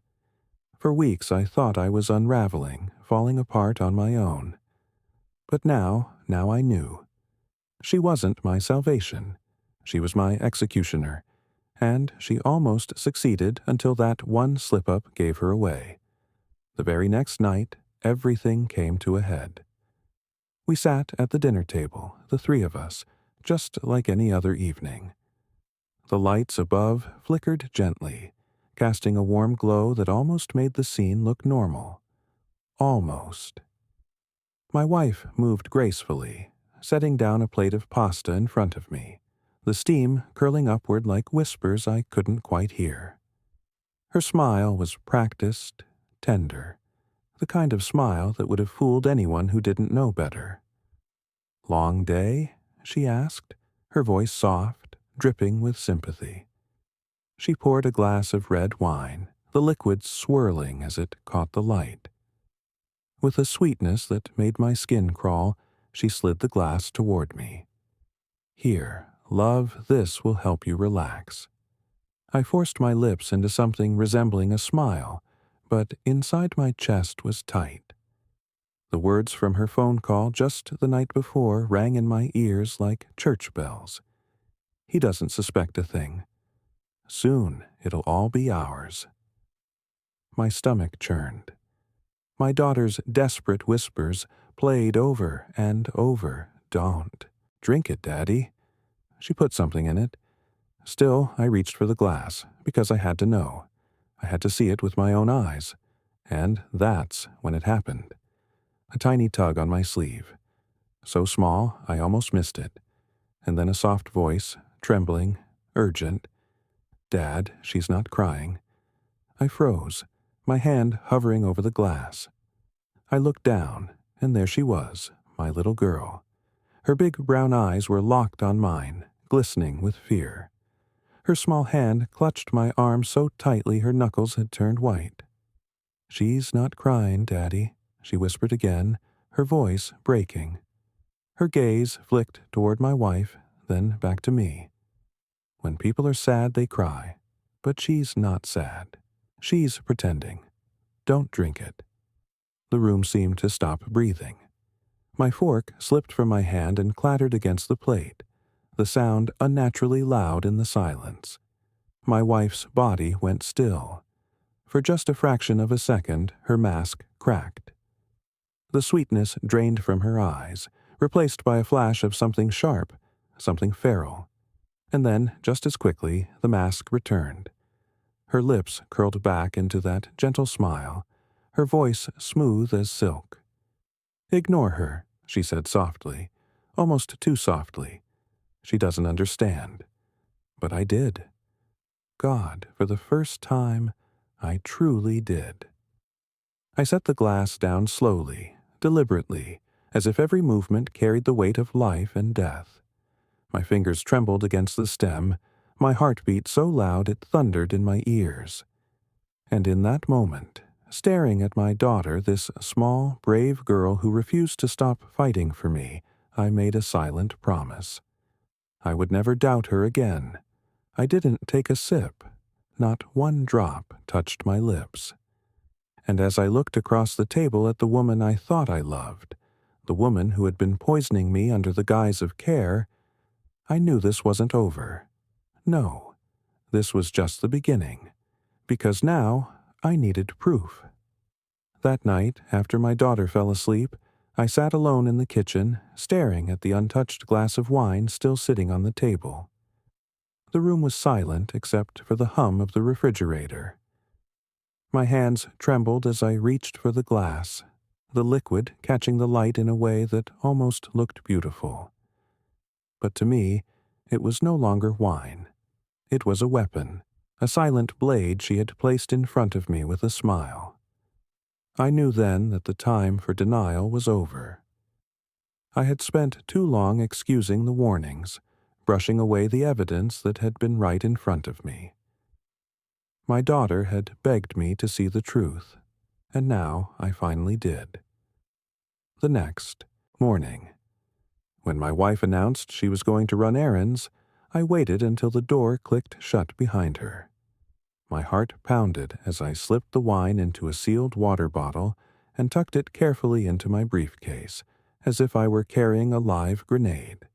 For weeks I thought I was unraveling, falling apart on my own. But now I knew. She wasn't my salvation. She was my executioner, and she almost succeeded until that one slip-up gave her away. The very next night, everything came to a head. We sat at the dinner table, the three of us, just like any other evening. The lights above flickered gently, casting a warm glow that almost made the scene look normal. Almost. My wife moved gracefully, setting down a plate of pasta in front of me, the steam curling upward like whispers I couldn't quite hear. Her smile was practiced, tender, the kind of smile that would have fooled anyone who didn't know better. "Long day?" she asked, her voice soft, dripping with sympathy. She poured a glass of red wine, the liquid swirling as it caught the light. With a sweetness that made my skin crawl, she slid the glass toward me. "Here, love, this will help you relax." I forced my lips into something resembling a smile, but inside my chest was tight. The words from her phone call just the night before rang in my ears like church bells. He doesn't suspect a thing. Soon it'll all be ours. My stomach churned. My daughter's desperate whispers played over and over. Don't. Drink it, Daddy. She put something in it. Still, I reached for the glass, because I had to know. I had to see it with my own eyes. And that's when it happened. A tiny tug on my sleeve. So small, I almost missed it. And then a soft voice, trembling, urgent. Dad, she's not crying. I froze, my hand hovering over the glass. I looked down, and there she was, my little girl. Her big brown eyes were locked on mine, glistening with fear. Her small hand clutched my arm so tightly her knuckles had turned white. She's not crying, Daddy, she whispered again, her voice breaking. Her gaze flicked toward my wife, then back to me. When people are sad, they cry. But she's not sad. She's pretending. Don't drink it. The room seemed to stop breathing. My fork slipped from my hand and clattered against the plate, the sound unnaturally loud in the silence. My wife's body went still. For just a fraction of a second, her mask cracked. The sweetness drained from her eyes, replaced by a flash of something sharp, something feral. And then, just as quickly, the mask returned. Her lips curled back into that gentle smile, her voice smooth as silk. Ignore her, she said softly, almost too softly. She doesn't understand. But I did. God, for the first time, I truly did. I set the glass down slowly, deliberately, as if every movement carried the weight of life and death. My fingers trembled against the stem, my heart beat so loud it thundered in my ears. And in that moment, staring at my daughter, this small, brave girl who refused to stop fighting for me, I made a silent promise. I would never doubt her again. I didn't take a sip. Not one drop touched my lips. And as I looked across the table at the woman I thought I loved, the woman who had been poisoning me under the guise of care, I knew this wasn't over. No, this was just the beginning, because now I needed proof. That night, after my daughter fell asleep, I sat alone in the kitchen, staring at the untouched glass of wine still sitting on the table. The room was silent except for the hum of the refrigerator. My hands trembled as I reached for the glass, the liquid catching the light in a way that almost looked beautiful. But to me, it was no longer wine. It was a weapon, a silent blade she had placed in front of me with a smile. I knew then that the time for denial was over. I had spent too long excusing the warnings, brushing away the evidence that had been right in front of me. My daughter had begged me to see the truth, and now I finally did. The next morning, when my wife announced she was going to run errands, I waited until the door clicked shut behind her. My heart pounded as I slipped the wine into a sealed water bottle and tucked it carefully into my briefcase, as if I were carrying a live grenade.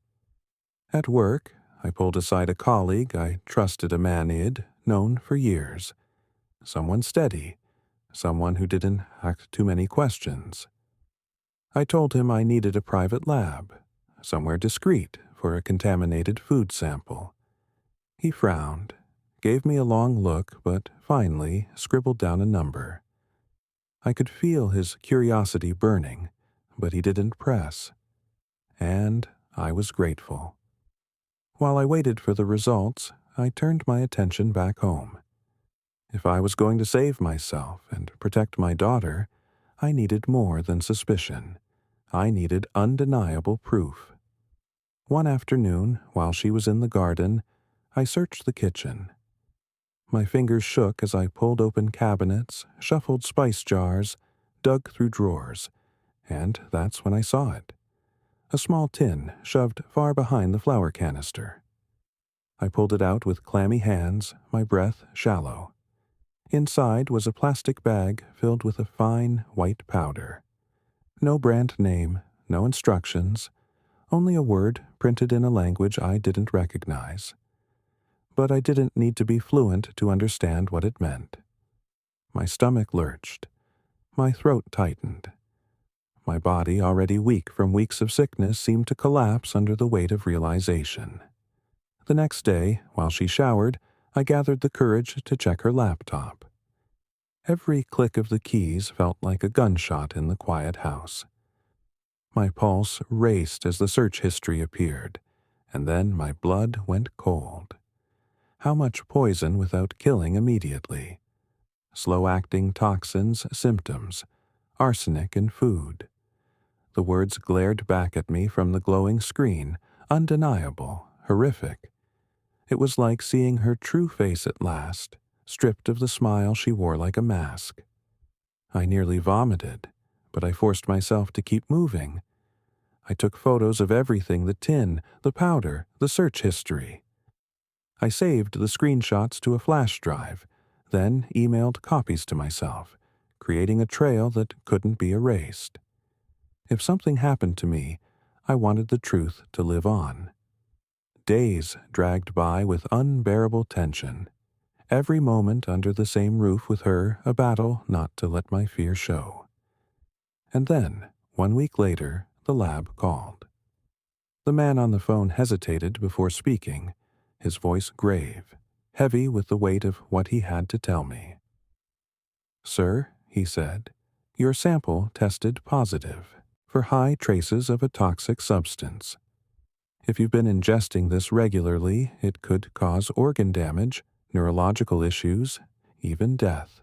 At work, I pulled aside a colleague I trusted, a man I'd known for years. Someone steady, someone who didn't ask too many questions. I told him I needed a private lab, somewhere discreet for a contaminated food sample. He frowned, gave me a long look, but finally scribbled down a number. I could feel his curiosity burning, but he didn't press. And I was grateful. While I waited for the results, I turned my attention back home. If I was going to save myself and protect my daughter, I needed more than suspicion. I needed undeniable proof. One afternoon, while she was in the garden, I searched the kitchen. My fingers shook as I pulled open cabinets, shuffled spice jars, dug through drawers, and that's when I saw it. A small tin shoved far behind the flour canister. I pulled it out with clammy hands, my breath shallow. Inside was a plastic bag filled with a fine white powder. No brand name, no instructions, only a word printed in a language I didn't recognize. But I didn't need to be fluent to understand what it meant. My stomach lurched. My throat tightened. My body, already weak from weeks of sickness, seemed to collapse under the weight of realization. The next day, while she showered, I gathered the courage to check her laptop. Every click of the keys felt like a gunshot in the quiet house. My pulse raced as the search history appeared, and then my blood went cold. How much poison without killing immediately? Slow-acting toxins, symptoms, arsenic in food. The words glared back at me from the glowing screen, undeniable, horrific. It was like seeing her true face at last, stripped of the smile she wore like a mask. I nearly vomited, but I forced myself to keep moving. I took photos of everything, the tin, the powder, the search history. I saved the screenshots to a flash drive, then emailed copies to myself, creating a trail that couldn't be erased. If something happened to me, I wanted the truth to live on. Days dragged by with unbearable tension. Every moment under the same roof with her, a battle not to let my fear show. And then, 1 week later, the lab called. The man on the phone hesitated before speaking, his voice grave, heavy with the weight of what he had to tell me. "Sir," he said, "your sample tested positive for high traces of a toxic substance. If you've been ingesting this regularly, it could cause organ damage, neurological issues, even death.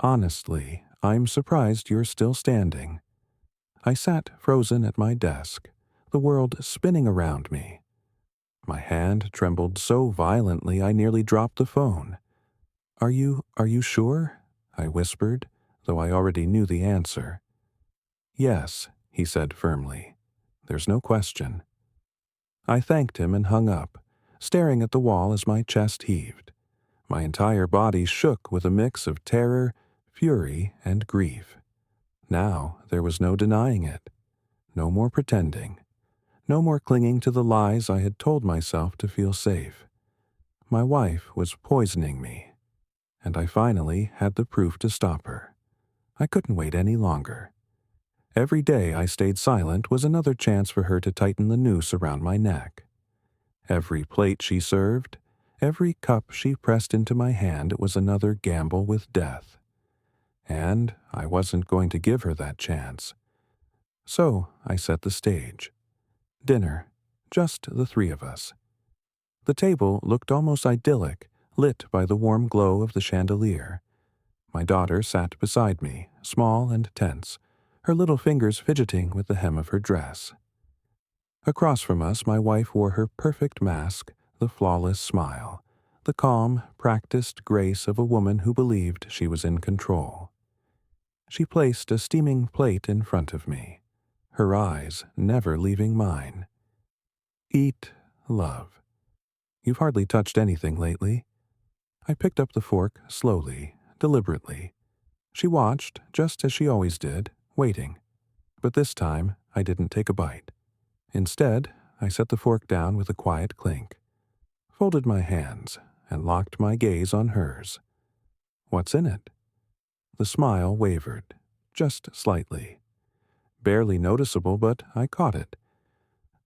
Honestly, I'm surprised you're still standing." I sat frozen at my desk, the world spinning around me. My hand trembled so violently I nearly dropped the phone. Are you sure?" I whispered, though I already knew the answer. "Yes," he said firmly. "There's no question." I thanked him and hung up, staring at the wall as my chest heaved. My entire body shook with a mix of terror, fury, and grief. Now there was no denying it. No more pretending. No more clinging to the lies I had told myself to feel safe. My wife was poisoning me, and I finally had the proof to stop her. I couldn't wait any longer. Every day I stayed silent was another chance for her to tighten the noose around my neck. Every plate she served, every cup she pressed into my hand was another gamble with death. And I wasn't going to give her that chance. So I set the stage. Dinner, just the three of us. The table looked almost idyllic, lit by the warm glow of the chandelier. My daughter sat beside me, small and tense, her little fingers fidgeting with the hem of her dress. Across from us, my wife wore her perfect mask, the flawless smile, the calm, practiced grace of a woman who believed she was in control. She placed a steaming plate in front of me, her eyes never leaving mine. "Eat, love. You've hardly touched anything lately." I picked up the fork slowly, deliberately. She watched, just as she always did, waiting. But this time, I didn't take a bite. Instead, I set the fork down with a quiet clink, folded my hands, and locked my gaze on hers. "What's in it?" The smile wavered, just slightly. Barely noticeable, but I caught it.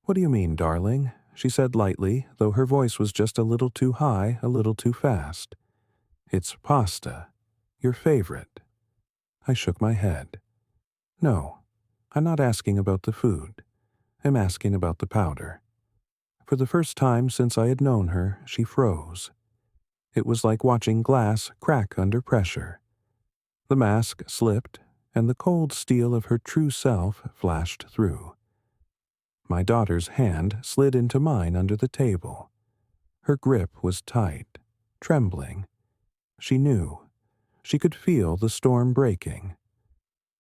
"What do you mean, darling?" she said lightly, though her voice was just a little too high, a little too fast. "It's pasta. Your favorite." I shook my head. "No, I'm not asking about the food. I'm asking about the powder." For the first time since I had known her, she froze. It was like watching glass crack under pressure. The mask slipped, and the cold steel of her true self flashed through. My daughter's hand slid into mine under the table. Her grip was tight, trembling. She knew. She could feel the storm breaking.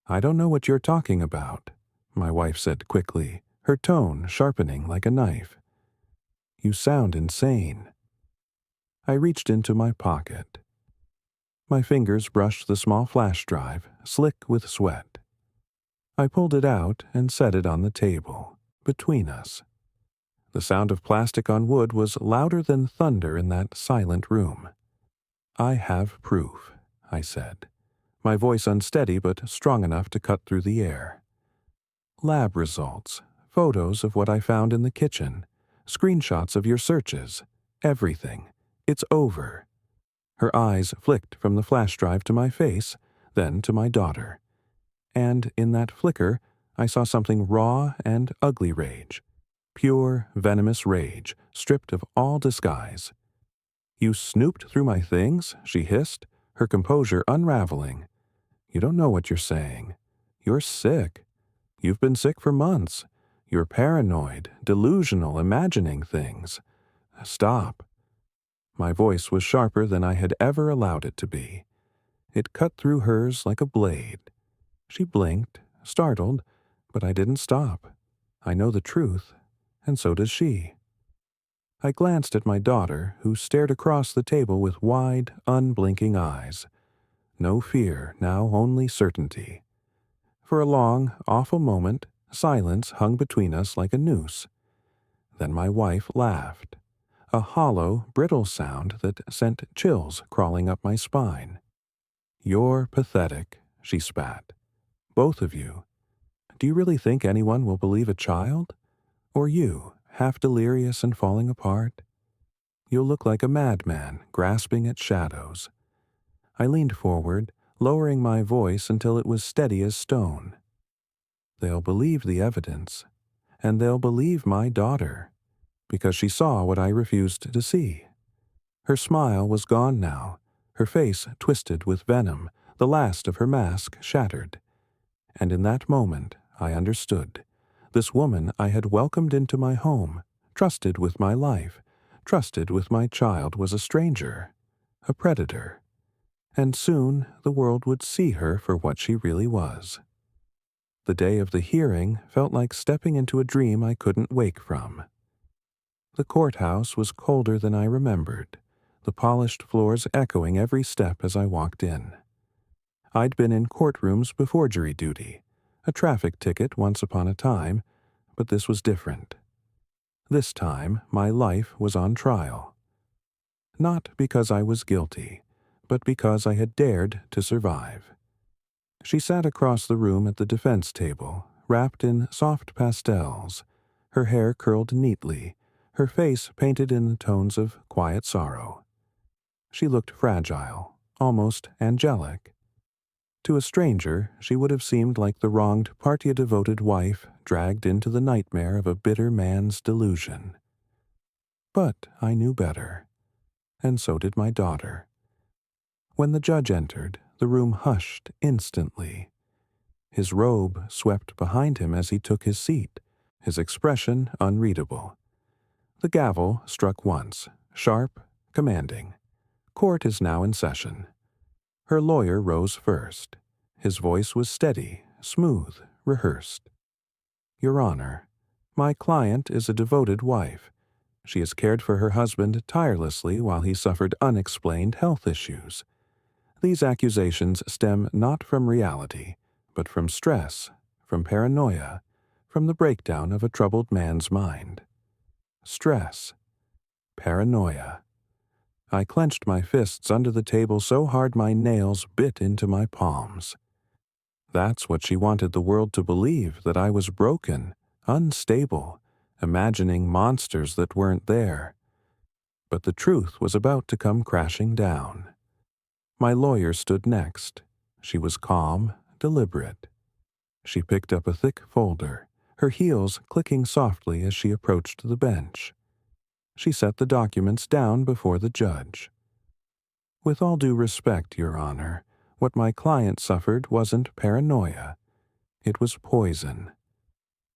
"I don't know what you're talking about," my wife said quickly, her tone sharpening like a knife. "You sound insane." I reached into my pocket. My fingers brushed the small flash drive, slick with sweat. I pulled it out and set it on the table, between us. The sound of plastic on wood was louder than thunder in that silent room. "I have proof," I said, my voice unsteady but strong enough to cut through the air. "Lab results, photos of what I found in the kitchen, screenshots of your searches, everything. It's over." Her eyes flicked from the flash drive to my face, then to my daughter. And in that flicker, I saw something raw and ugly rage. Pure, venomous rage, stripped of all disguise. "You snooped through my things?" she hissed, her composure unraveling. "You don't know what you're saying. You're sick. You've been sick for months. You're paranoid, delusional, imagining things. Stop." My voice was sharper than I had ever allowed it to be. It cut through hers like a blade. She blinked, startled, but I didn't stop. I know the truth, and so does she. I glanced at my daughter, who stared across the table with wide, unblinking eyes. No fear, now only certainty. For a long, awful moment, silence hung between us like a noose. Then my wife laughed. A hollow, brittle sound that sent chills crawling up my spine. "You're pathetic," she spat. "Both of you. Do you really think anyone will believe a child? Or you, half delirious and falling apart? You'll look like a madman, grasping at shadows." I leaned forward, lowering my voice until it was steady as stone. "They'll believe the evidence, and they'll believe my daughter, because she saw what I refused to see." Her smile was gone now, her face twisted with venom, the last of her mask shattered. And in that moment, I understood. This woman I had welcomed into my home, trusted with my life, trusted with my child, was a stranger, a predator. And soon the world would see her for what she really was. The day of the hearing felt like stepping into a dream I couldn't wake from. The courthouse was colder than I remembered, the polished floors echoing every step as I walked in. I'd been in courtrooms before jury duty, a traffic ticket once upon a time, but this was different. This time, my life was on trial. Not because I was guilty, but because I had dared to survive. She sat across the room at the defense table, wrapped in soft pastels, her hair curled neatly, her face painted in the tones of quiet sorrow. She looked fragile, almost angelic. To a stranger, she would have seemed like the wronged partia-devoted wife dragged into the nightmare of a bitter man's delusion. But I knew better, and so did my daughter. When the judge entered, the room hushed instantly. His robe swept behind him as he took his seat, his expression unreadable. The gavel struck once, sharp, commanding. Court is now in session. Her lawyer rose first. His voice was steady, smooth, rehearsed. "Your Honor, my client is a devoted wife. She has cared for her husband tirelessly while he suffered unexplained health issues. These accusations stem not from reality, but from stress, from paranoia, from the breakdown of a troubled man's mind. Stress. Paranoia." I clenched my fists under the table so hard my nails bit into my palms. That's what she wanted the world to believe, that I was broken, unstable, imagining monsters that weren't there. But the truth was about to come crashing down. My lawyer stood next. She was calm, deliberate. She picked up a thick folder, her heels clicking softly as she approached the bench. She set the documents down before the judge. "With all due respect, Your Honor, what my client suffered wasn't paranoia. It was poison."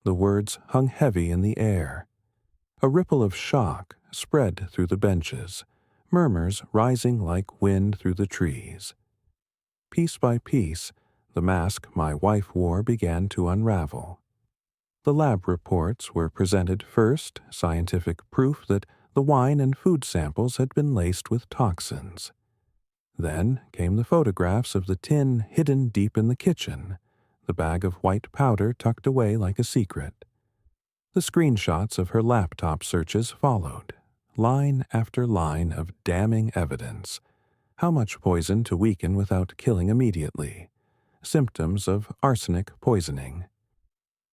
The words hung heavy in the air. A ripple of shock spread through the benches, murmurs rising like wind through the trees. Piece by piece, the mask my wife wore began to unravel. The lab reports were presented first, scientific proof that the wine and food samples had been laced with toxins. Then came the photographs of the tin hidden deep in the kitchen, the bag of white powder tucked away like a secret. The screenshots of her laptop searches followed, line after line of damning evidence. How much poison to weaken without killing immediately. Symptoms of arsenic poisoning.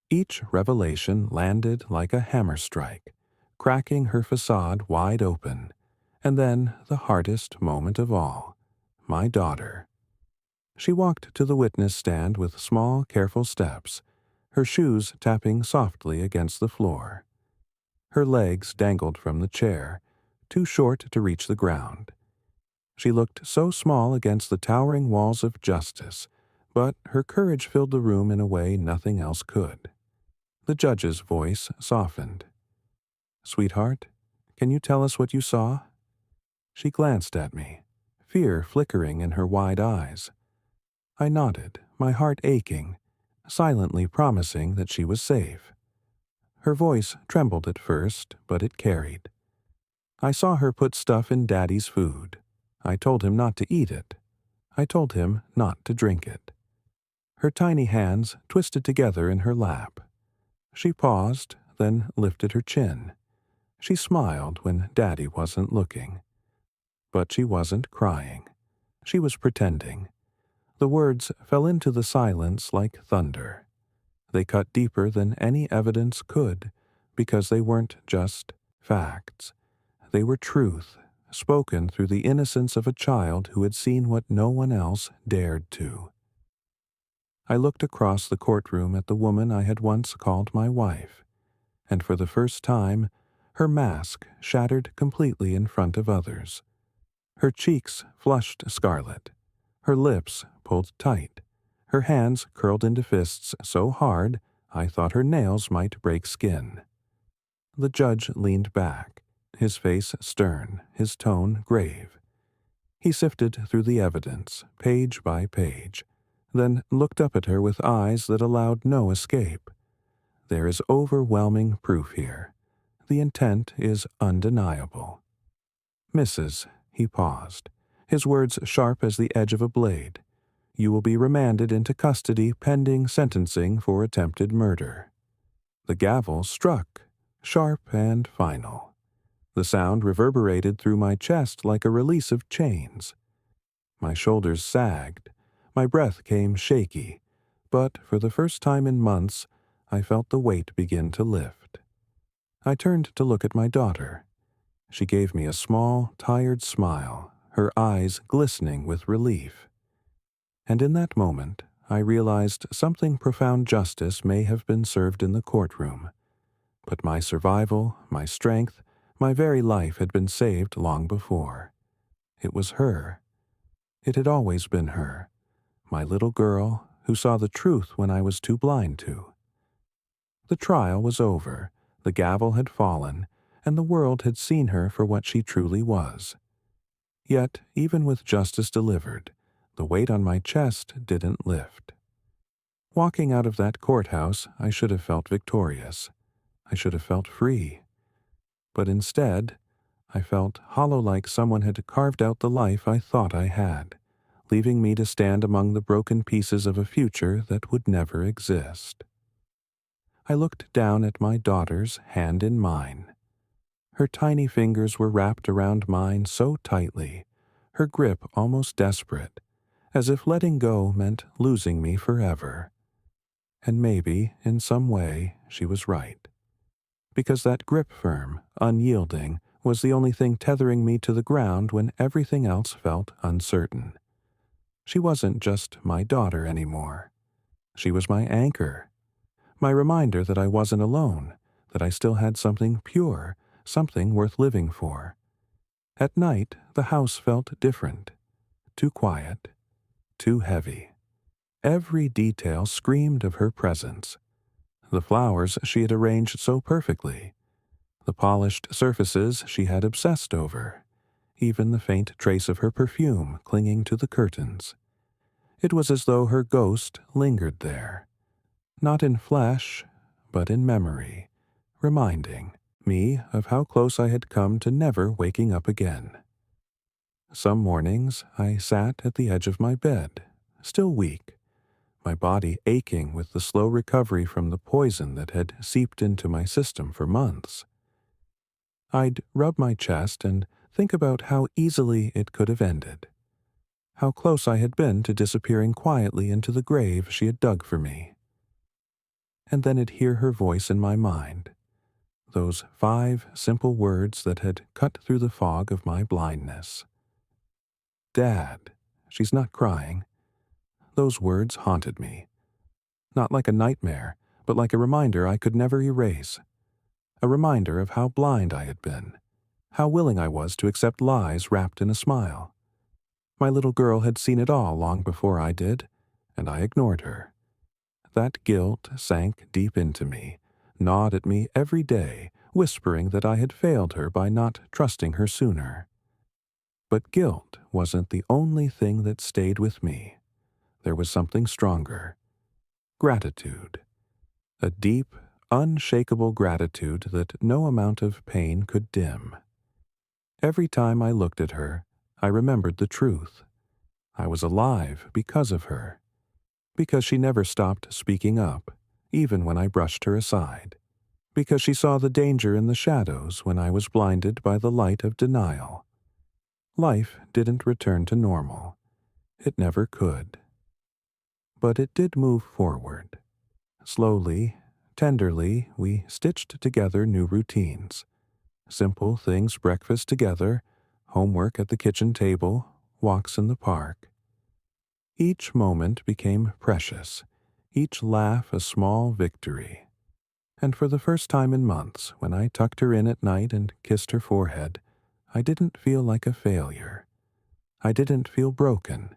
Each revelation landed like a hammer strike, cracking her facade wide open. And then the hardest moment of all, my daughter. She walked to the witness stand with small, careful steps, her shoes tapping softly against the floor. Her legs dangled from the chair, too short to reach the ground. She looked so small against the towering walls of justice, but her courage filled the room in a way nothing else could. The judge's voice softened. "Sweetheart, can you tell us what you saw?" She glanced at me, fear flickering in her wide eyes. I nodded, my heart aching, silently promising that she was safe. Her voice trembled at first, but it carried. I saw her put stuff in Daddy's food. I told him not to eat it. I told him not to drink it. Her tiny hands twisted together in her lap. She paused, then lifted her chin. She smiled when Daddy wasn't looking. But she wasn't crying. She was pretending. The words fell into the silence like thunder. They cut deeper than any evidence could, because they weren't just facts. They were truth, spoken through the innocence of a child who had seen what no one else dared to. I looked across the courtroom at the woman I had once called my wife, and for the first time, her mask shattered completely in front of others. Her cheeks flushed scarlet, her lips pulled tight, her hands curled into fists so hard I thought her nails might break skin. The judge leaned back, his face stern, his tone grave. He sifted through the evidence, page by page, then looked up at her with eyes that allowed no escape. There is overwhelming proof here. The intent is undeniable. "Mrs." He paused, his words sharp as the edge of a blade. "You will be remanded into custody pending sentencing for attempted murder." The gavel struck, sharp and final. The sound reverberated through my chest like a release of chains. My shoulders sagged, my breath came shaky, but for the first time in months, I felt the weight begin to lift. I turned to look at my daughter. She gave me a small, tired smile, her eyes glistening with relief. And in that moment, I realized something profound justice may have been served in the courtroom. But my survival, my strength, my very life had been saved long before. It was her. It had always been her, my little girl who saw the truth when I was too blind to. The trial was over, the gavel had fallen, and the world had seen her for what she truly was. Yet, even with justice delivered, the weight on my chest didn't lift. Walking out of that courthouse, I should have felt victorious. I should have felt free. But instead, I felt hollow, like someone had carved out the life I thought I had, leaving me to stand among the broken pieces of a future that would never exist. I looked down at my daughter's hand in mine. Her tiny fingers were wrapped around mine so tightly, her grip almost desperate, as if letting go meant losing me forever. And maybe, in some way, she was right. Because that grip firm, unyielding, was the only thing tethering me to the ground when everything else felt uncertain. She wasn't just my daughter anymore. She was my anchor, my reminder that I wasn't alone, that I still had something pure, something worth living for. At night, the house felt different, too quiet, too heavy. Every detail screamed of her presence. The flowers she had arranged so perfectly, the polished surfaces she had obsessed over, even the faint trace of her perfume clinging to the curtains. It was as though her ghost lingered there, not in flesh, but in memory, reminding me of how close I had come to never waking up again. Some mornings I sat at the edge of my bed, still weak, my body aching with the slow recovery from the poison that had seeped into my system for months. I'd rub my chest and think about how easily it could have ended, how close I had been to disappearing quietly into the grave she had dug for me. And then I'd hear her voice in my mind, those 5 simple words that had cut through the fog of my blindness. Dad, she's not crying. Those words haunted me, not like a nightmare, but like a reminder I could never erase. A reminder of how blind I had been, how willing I was to accept lies wrapped in a smile. My little girl had seen it all long before I did, and I ignored her. That guilt sank deep into me, gnawed at me every day, whispering that I had failed her by not trusting her sooner. But guilt wasn't the only thing that stayed with me. There was something stronger. Gratitude. A deep, unshakable gratitude that no amount of pain could dim. Every time I looked at her, I remembered the truth. I was alive because of her. Because she never stopped speaking up, even when I brushed her aside. Because she saw the danger in the shadows when I was blinded by the light of denial. Life didn't return to normal. It never could. But it did move forward. Slowly, tenderly, we stitched together new routines. Simple things: breakfast together, homework at the kitchen table, walks in the park. Each moment became precious, each laugh a small victory. And for the first time in months, when I tucked her in at night and kissed her forehead, I didn't feel like a failure. I didn't feel broken.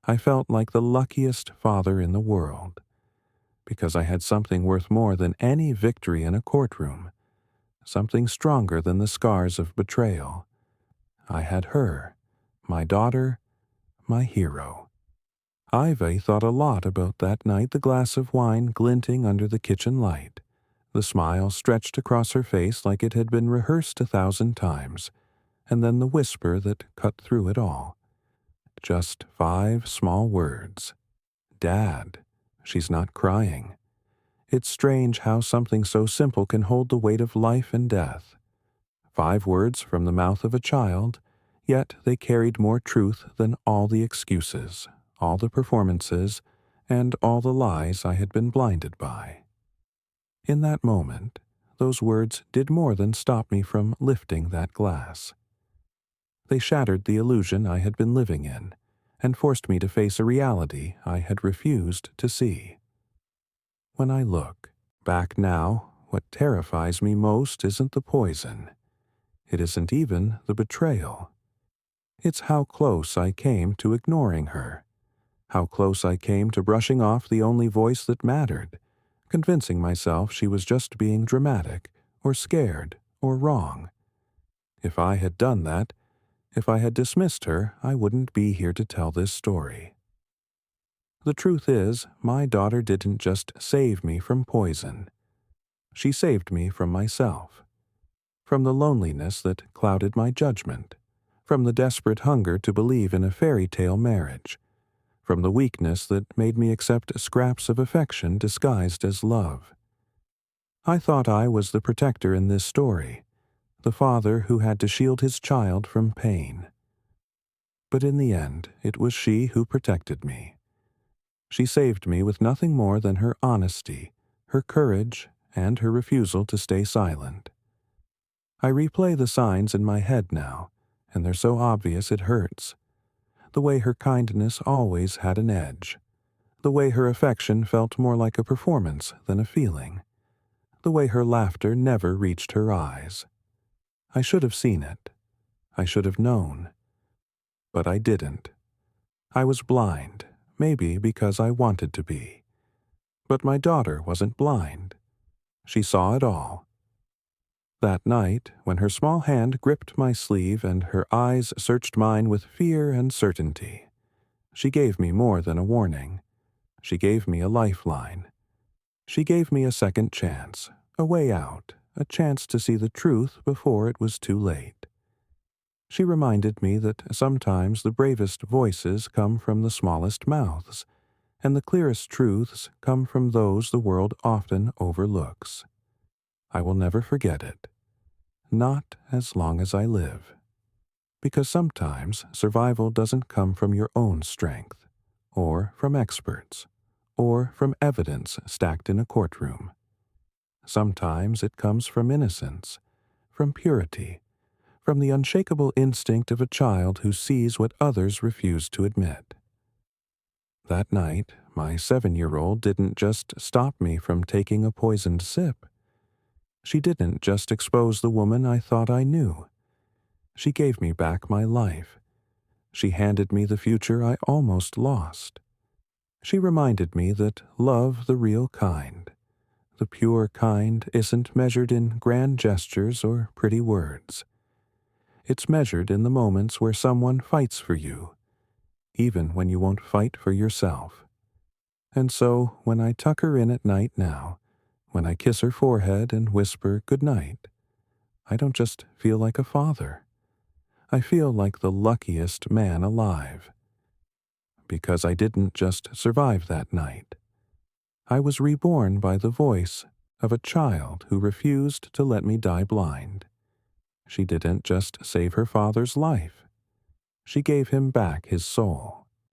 I felt like the luckiest father in the world, because I had something worth more than any victory in a courtroom, something stronger than the scars of betrayal. I had her, my daughter, my hero. Ivy thought a lot about that night, the glass of wine glinting under the kitchen light, the smile stretched across her face like it had been rehearsed 1,000 times, and then the whisper that cut through it all. Just 5 small words. Dad, she's not crying. It's strange how something so simple can hold the weight of life and death. 5 words from the mouth of a child, yet they carried more truth than all the excuses, all the performances, and all the lies I had been blinded by. In that moment, those words did more than stop me from lifting that glass. They shattered the illusion I had been living in, and forced me to face a reality I had refused to see. When I look back now, what terrifies me most isn't the poison. It isn't even the betrayal. It's how close I came to ignoring her, how close I came to brushing off the only voice that mattered, convincing myself she was just being dramatic, or scared, or wrong. If I had done that, if I had dismissed her, I wouldn't be here to tell this story. The truth is, my daughter didn't just save me from poison. She saved me from myself, from the loneliness that clouded my judgment, from the desperate hunger to believe in a fairy tale marriage, from the weakness that made me accept scraps of affection disguised as love. I thought I was the protector in this story, the father who had to shield his child from pain. But in the end, it was she who protected me. She saved me with nothing more than her honesty, her courage, and her refusal to stay silent. I replay the signs in my head now, and they're so obvious it hurts. The way her kindness always had an edge. The way her affection felt more like a performance than a feeling. The way her laughter never reached her eyes. I should have seen it. I should have known. But I didn't. I was blind, maybe because I wanted to be. But my daughter wasn't blind. She saw it all. That night, when her small hand gripped my sleeve and her eyes searched mine with fear and certainty, she gave me more than a warning. She gave me a lifeline. She gave me a second chance, a way out, a chance to see the truth before it was too late. She reminded me that sometimes the bravest voices come from the smallest mouths, and the clearest truths come from those the world often overlooks. I will never forget it. Not as long as I live. Because sometimes survival doesn't come from your own strength, or from experts, or from evidence stacked in a courtroom. Sometimes it comes from innocence, from purity, from the unshakable instinct of a child who sees what others refuse to admit. That night, my 7-year-old didn't just stop me from taking a poisoned sip. She didn't just expose the woman I thought I knew. She gave me back my life. She handed me the future I almost lost. She reminded me that love, the real kind, the pure kind, isn't measured in grand gestures or pretty words. It's measured in the moments where someone fights for you, even when you won't fight for yourself. And so, when I tuck her in at night now, when I kiss her forehead and whisper good night, I don't just feel like a father. I feel like the luckiest man alive. Because I didn't just survive that night. I was reborn by the voice of a child who refused to let me die blind. She didn't just save her father's life. She gave him back his soul.